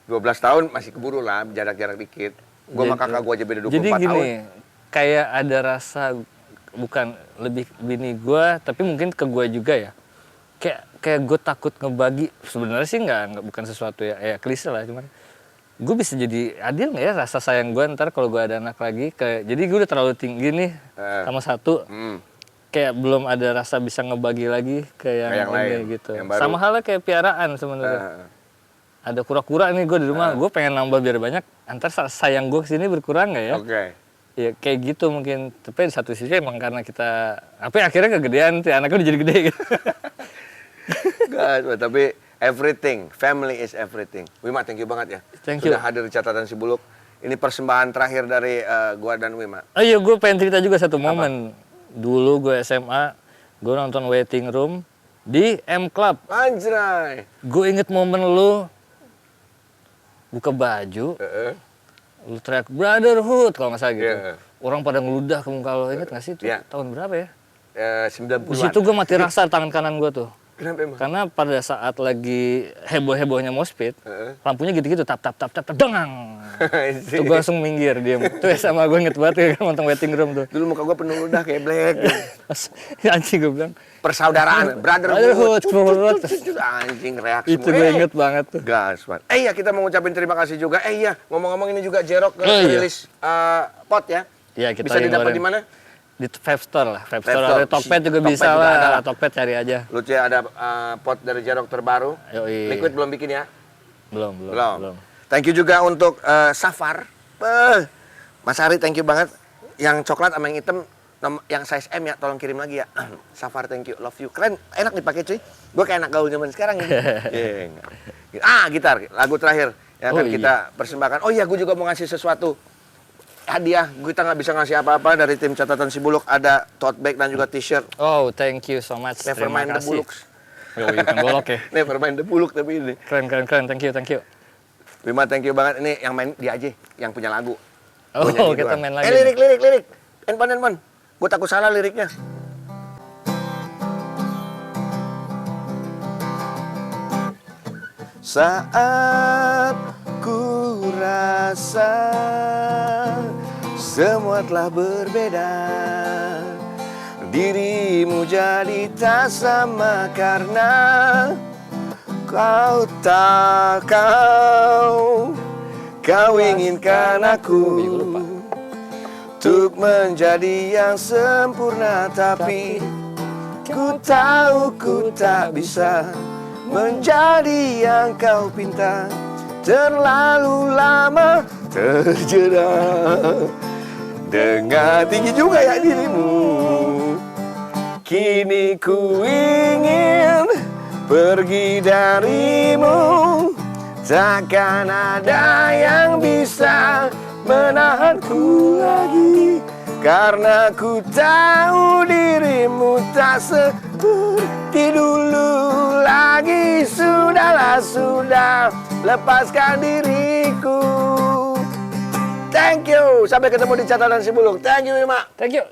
12 tahun masih keburu lah, jarak-jarak dikit. Gue sama kakak gue aja beda 24 jadi gini, tahun. kayak ada rasa, bukan lebih bini gue, tapi mungkin ke gue juga ya. Kayak gue takut ngebagi, sebenarnya sih nggak bukan sesuatu ya klise lah, cuman gue bisa jadi adil nggak ya rasa sayang gue ntar kalau gue ada anak lagi. Jadi gue udah terlalu tinggi nih sama satu. Kayak belum ada rasa bisa ngebagi lagi ke yang yang ini lain, gitu. yang baru. Sama halnya kayak piaraan sebenarnya. Ada kura-kura nih gue di rumah, gue pengen nambah biar banyak. Antar sayang gue kesini berkurang nggak ya? Oke. Ya kayak gitu mungkin. Tapi di satu sisi emang karena kita, akhirnya kegedean, anaknya udah jadi gede gitu. Gak, tapi everything, family is everything. Wima, thank you banget ya. Thank Sudah you. hadir di Catatan Sibuluk. Ini persembahan terakhir dari gua dan Wima. Oh iya, gue pengen cerita juga satu momen. Dulu gue SMA, gue nonton Waiting Room di M Club. Anjray. Gue inget momen lu buka baju, lu teriak Brotherhood kalau nggak salah gitu. Iya. Orang pada ngeludah ke muka lo, inget nggak sih itu? Iya. Tahun berapa ya? 90-an. Di situ gue mati rasa tangan kanan gue tuh. Kenapa emang? Karena pada saat lagi heboh-hebohnya moshpit, lampunya gitu-gitu, tap, dengang. Tuh gue langsung minggir, diam. Tuh sama gue inget banget ya, nonton Waiting Room tuh. Dulu muka gua penuh ludah kayak black. Anjing gue bilang, Persaudaraan, Brotherhood. Anjing reaksi itu gue inget banget tuh. Gas, Pak. Iya, kita mau ngucapin terima kasih juga. Iya, ngomong-ngomong ini juga Jerok Iya. rilis pot ya. Iya, kita Bisa yang didapat ngeluarin. di mana? Di Vape Store lah, Vape Vape Store. Store. Ada Tokped juga Tokped bisa juga ada lah, lah. Tokped cari aja. Lucu ada pot dari Jerok terbaru. Yoi. Liquid belum bikin ya? Belum. Thank you juga untuk Safar. Mas Ari, thank you banget. Yang coklat sama yang hitam, yang size M ya, tolong kirim lagi ya. Safar, thank you, love you. Keren, enak dipakai cuy. Gue kayak anak gaul zaman sekarang ini. Gitar, lagu terakhir yang akan kita persembahkan. Oh iya, gue juga mau ngasih sesuatu. Hadiah, kita nggak bisa ngasih apa-apa dari tim Catatan Sibuluk. Ada tote bag dan juga t-shirt. Oh, thank you so much. Never Terima mind the kasih. Buluks. Yoi, bukan bolok ya. Never mind the Buluk tapi ini. Keren. Thank you. Wima, thank you banget. Ini yang main dia aja, yang punya lagu. Oh, Gua nyanyi kita doang. main lagi. Lirik. Handphone. Gue takut salah liriknya. Saat ku rasa semua telah berbeda Dirimu jadi tak sama karena kau inginkan aku untuk menjadi yang sempurna, tapi ku tahu ku tak bisa menjadi yang kau pinta. Terlalu lama terjebak dengan tinggi juga ya dirimu. Kini ku ingin pergi darimu, takkan ada yang bisa menahanku lagi, karena ku tahu dirimu tak seperti dulu lagi. Sudahlah, sudah, lepaskan diriku. Thank you. Sampai ketemu di catatan si Buluk. Thank you, Ima. Thank you.